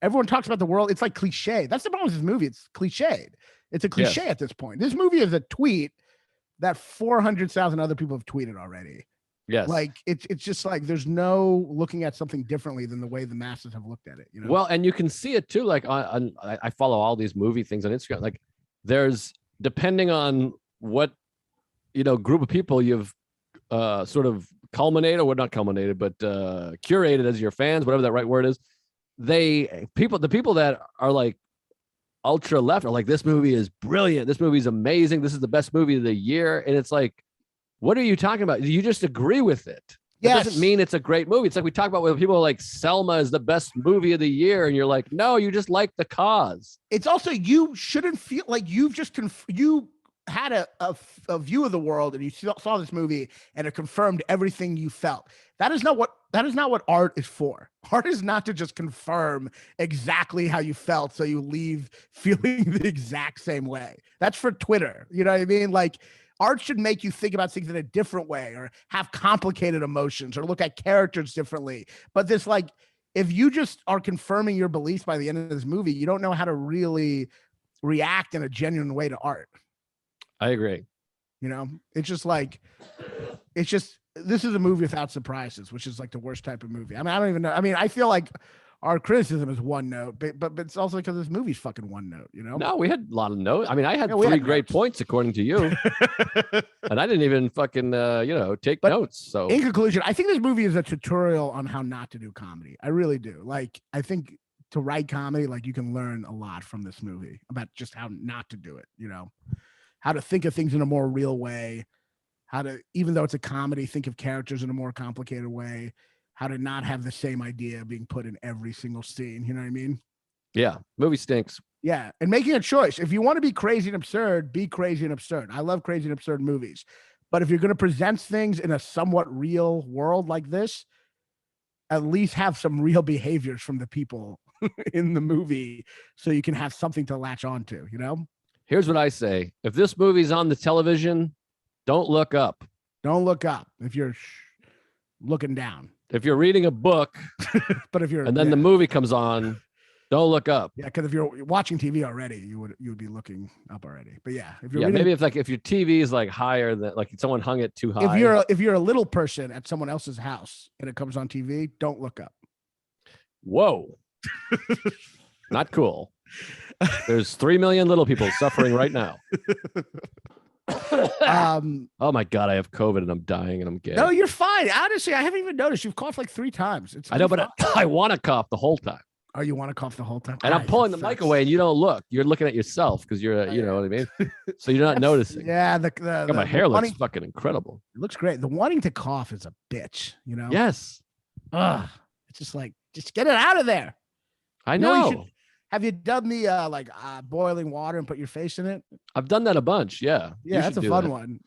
Everyone talks about the world. It's like cliche. That's the problem with this movie. It's cliched. It's a cliche at this point. This movie is a tweet that 400,000 other people have tweeted already. Yes. Like it's just like there's no looking at something differently than the way the masses have looked at it. Well, and you can see it too. Like I follow all these movie things on Instagram. Like there's, depending on what group of people you've sort of culminated, or not culminated, but curated as your fans, whatever that right word is. The people that are like ultra left are like, this movie is brilliant. This movie is amazing. This is the best movie of the year. And it's like, what are you talking about? You just agree with it. Yes. It doesn't mean it's a great movie. It's like we talk about when people are like, Selma is the best movie of the year. And you're like, no, you just like the cause. It's also, you shouldn't feel like you've just, you had a view of the world and you saw this movie and it confirmed everything you felt. That is not what art is for. Art is not to just confirm exactly how you felt so you leave feeling the exact same way. That's for Twitter. You know what I mean? Like, art should make you think about things in a different way or have complicated emotions or look at characters differently. But this, like, if you just are confirming your beliefs by the end of this movie, you don't know how to really react in a genuine way to art. I agree. You know, it's just this is a movie without surprises, which is like the worst type of movie. I mean, I don't even know. I mean, I feel like our criticism is one note, but it's also because this movie's fucking one note, you know? No, we had a lot of notes. I mean, I had three great points according to you. And I didn't even fucking, take notes. So in conclusion, I think this movie is a tutorial on how not to do comedy. I really do. Like, I think to write comedy, like, you can learn a lot from this movie about just how not to do it, you know? How to think of things in a more real way, how to, even though it's a comedy, think of characters in a more complicated way, how to not have the same idea being put in every single scene. You know what I mean? Yeah. Movie stinks. Yeah. And making a choice. If you want to be crazy and absurd, be crazy and absurd. I love crazy and absurd movies. But if you're going to present things in a somewhat real world like this, at least have some real behaviors from the people in the movie so you can have something to latch on to, you know? Here's what I say. If this movie's on the television, don't look up. Don't look up if you're looking down. If you're reading a book, but if you're, and then the movie comes on, don't look up. Yeah, because if you're watching TV already, you would be looking up already. But yeah, if you're maybe if your TV is like higher than, like, someone hung it too high. If you're a little person at someone else's house and it comes on TV, don't look up. Whoa, not cool. There's 3 million little people suffering right now. Oh my God, I have COVID and I'm dying and I'm gay. No, you're fine. Honestly, I haven't even noticed. You've coughed like 3 times. I know, but I want to cough the whole time. Oh, you want to cough the whole time? And I'm pulling the mic away and you don't look. You're looking at yourself because you're, you know what I mean? So you're not noticing. Yeah. My hair looks fucking incredible. It looks great. The wanting to cough is a bitch, you know? Yes. It's just like, just get it out of there. I know. Have you done the boiling water and put your face in it? I've done that a bunch. Yeah. Yeah, that's a fun one.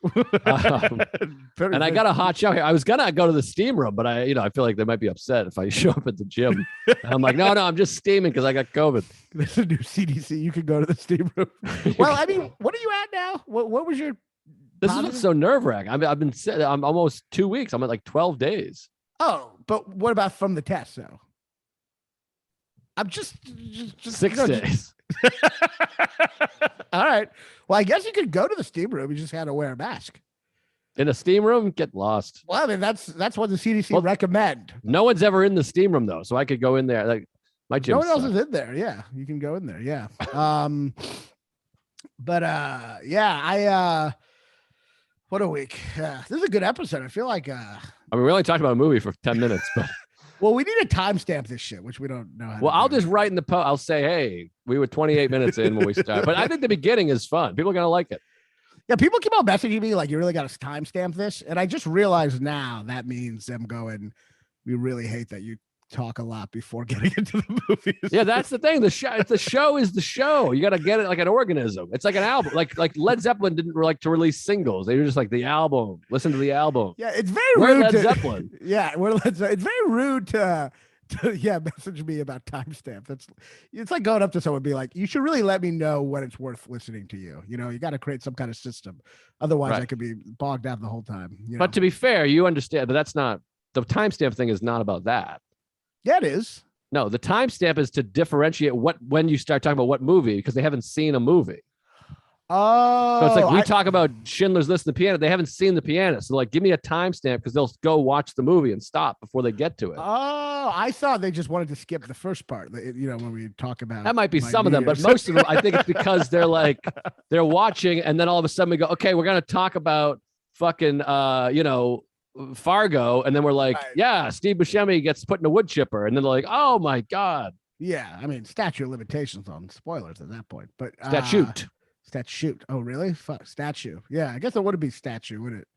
And I got a hot shower here. I was gonna go to the steam room, but I feel like they might be upset if I show up at the gym. And I'm like, no, I'm just steaming because I got COVID. There's a new CDC. You can go to the steam room. Well, I mean, what are you at now? What was your? This is what's so nerve-wracking. I've been sick. I'm almost 2 weeks. I'm at like 12 days. Oh, but what about from the test though? I'm just 6 days. All right. Well, I guess you could go to the steam room. You just had to wear a mask. In a steam room, get lost. Well, I mean, that's what the CDC recommend. No one's ever in the steam room though, so I could go in there. Like, my gym. No one else is in there. Yeah, you can go in there. Yeah. What a week. This is a good episode. I feel like I mean, we only talked about a movie for 10 minutes, but well, we need to timestamp this shit, which we don't know how well, I'll just write in the post. I'll say, hey, we were 28 minutes in when we started. But I think the beginning is fun. People are going to like it. Yeah, people keep on messaging me like, you really got to timestamp this. And I just realized now that means them going, we really hate that you talk a lot before getting into the movies. Yeah, that's the thing. The show is the show. You got to get it like an organism. It's like an album. Like Led Zeppelin didn't like to release singles. They were just like the album. Listen to the album. Yeah, it's very rude. Led Zeppelin. Yeah, it's very rude to message me about timestamp. It's like going up to someone and be like, you should really let me know when it's worth listening to you. You know, you got to create some kind of system. Otherwise, I could be bogged down the whole time. But to be fair, you understand, but that's not the timestamp thing is not about that. Yeah, it is. No, the timestamp is to differentiate when you start talking about what movie because they haven't seen a movie. Oh, so it's like we talk about Schindler's List and the Piano. They haven't seen the Pianist. So like, give me a timestamp because they'll go watch the movie and stop before they get to it. Oh, I thought they just wanted to skip the first part. You know, when we talk about that might be some of them, but most of them, I think it's because they're watching, and then all of a sudden we go, okay, we're gonna talk about fucking Fargo, and then we're like, yeah, Steve Buscemi gets put in a wood chipper, and then they're like, oh my god. Yeah, I mean, statute of limitations on spoilers at that point, but statute. Oh, really? Fuck, statue. Yeah, I guess it wouldn't be statue, would it?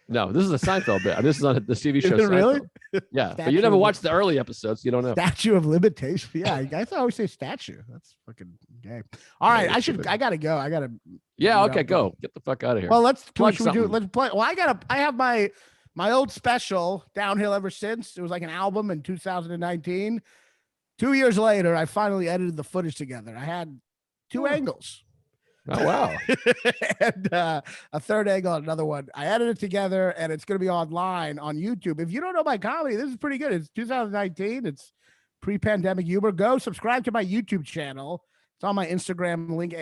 No, this is a Seinfeld bit. This is on the TV show. Is it really? Yeah, but you never watched the early episodes. You don't know. Statue of limitation. Yeah, I guess I always say statue. That's fucking Okay. All right. I gotta go. I gotta. Yeah. Okay. Go. Get the fuck out of here. Well, let's plug should we do. Let's play. Well, I have my old special, Downhill Ever Since. It was like an album in 2019. 2 years later, I finally edited the footage together. I had two angles. Oh wow. And a third angle on another one. I edited it together, and it's going to be online on YouTube. If you don't know my comedy, this is pretty good. It's 2019. It's pre-pandemic humor. Go subscribe to my YouTube channel. It's on my Instagram link.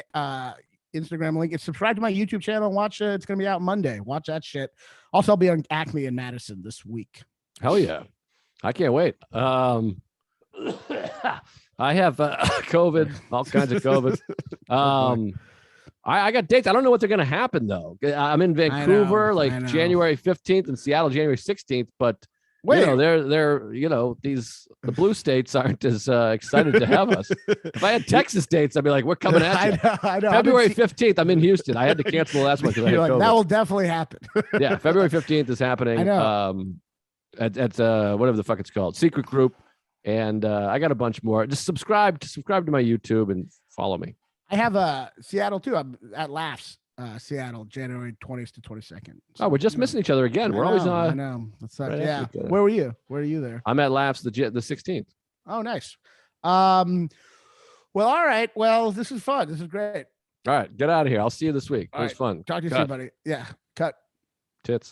It's subscribe to my YouTube channel and watch. It's going to be out Monday. Watch that shit. Also, I'll be on Acme in Madison this week. Hell yeah. I can't wait. I have COVID, all kinds of COVID. I got dates. I don't know what they're going to happen though. I'm in Vancouver, January 15th, and Seattle, January 16th. But you know, they're the blue states aren't as excited to have us. If I had Texas dates, I'd be like, we're coming at you. I know. February 15th, I'm in Houston. I had to cancel the last one because I had COVID. That will definitely happen. Yeah, February 15th is happening. I know. At whatever the fuck it's called, Secret Group, and I got a bunch more. Just subscribe to my YouTube and follow me. I have Seattle too. I'm at Laughs, Seattle, January 20th to 22nd. So, we're just missing each other again. We're always on. I know. That's yeah. Where were you? Where are you there? I'm at Laughs the 16th. Oh, nice. Well, all right. Well, this is fun. This is great. All right, get out of here. I'll see you this week. It was fun. Talk to you soon, buddy. Yeah. Cut. Tits.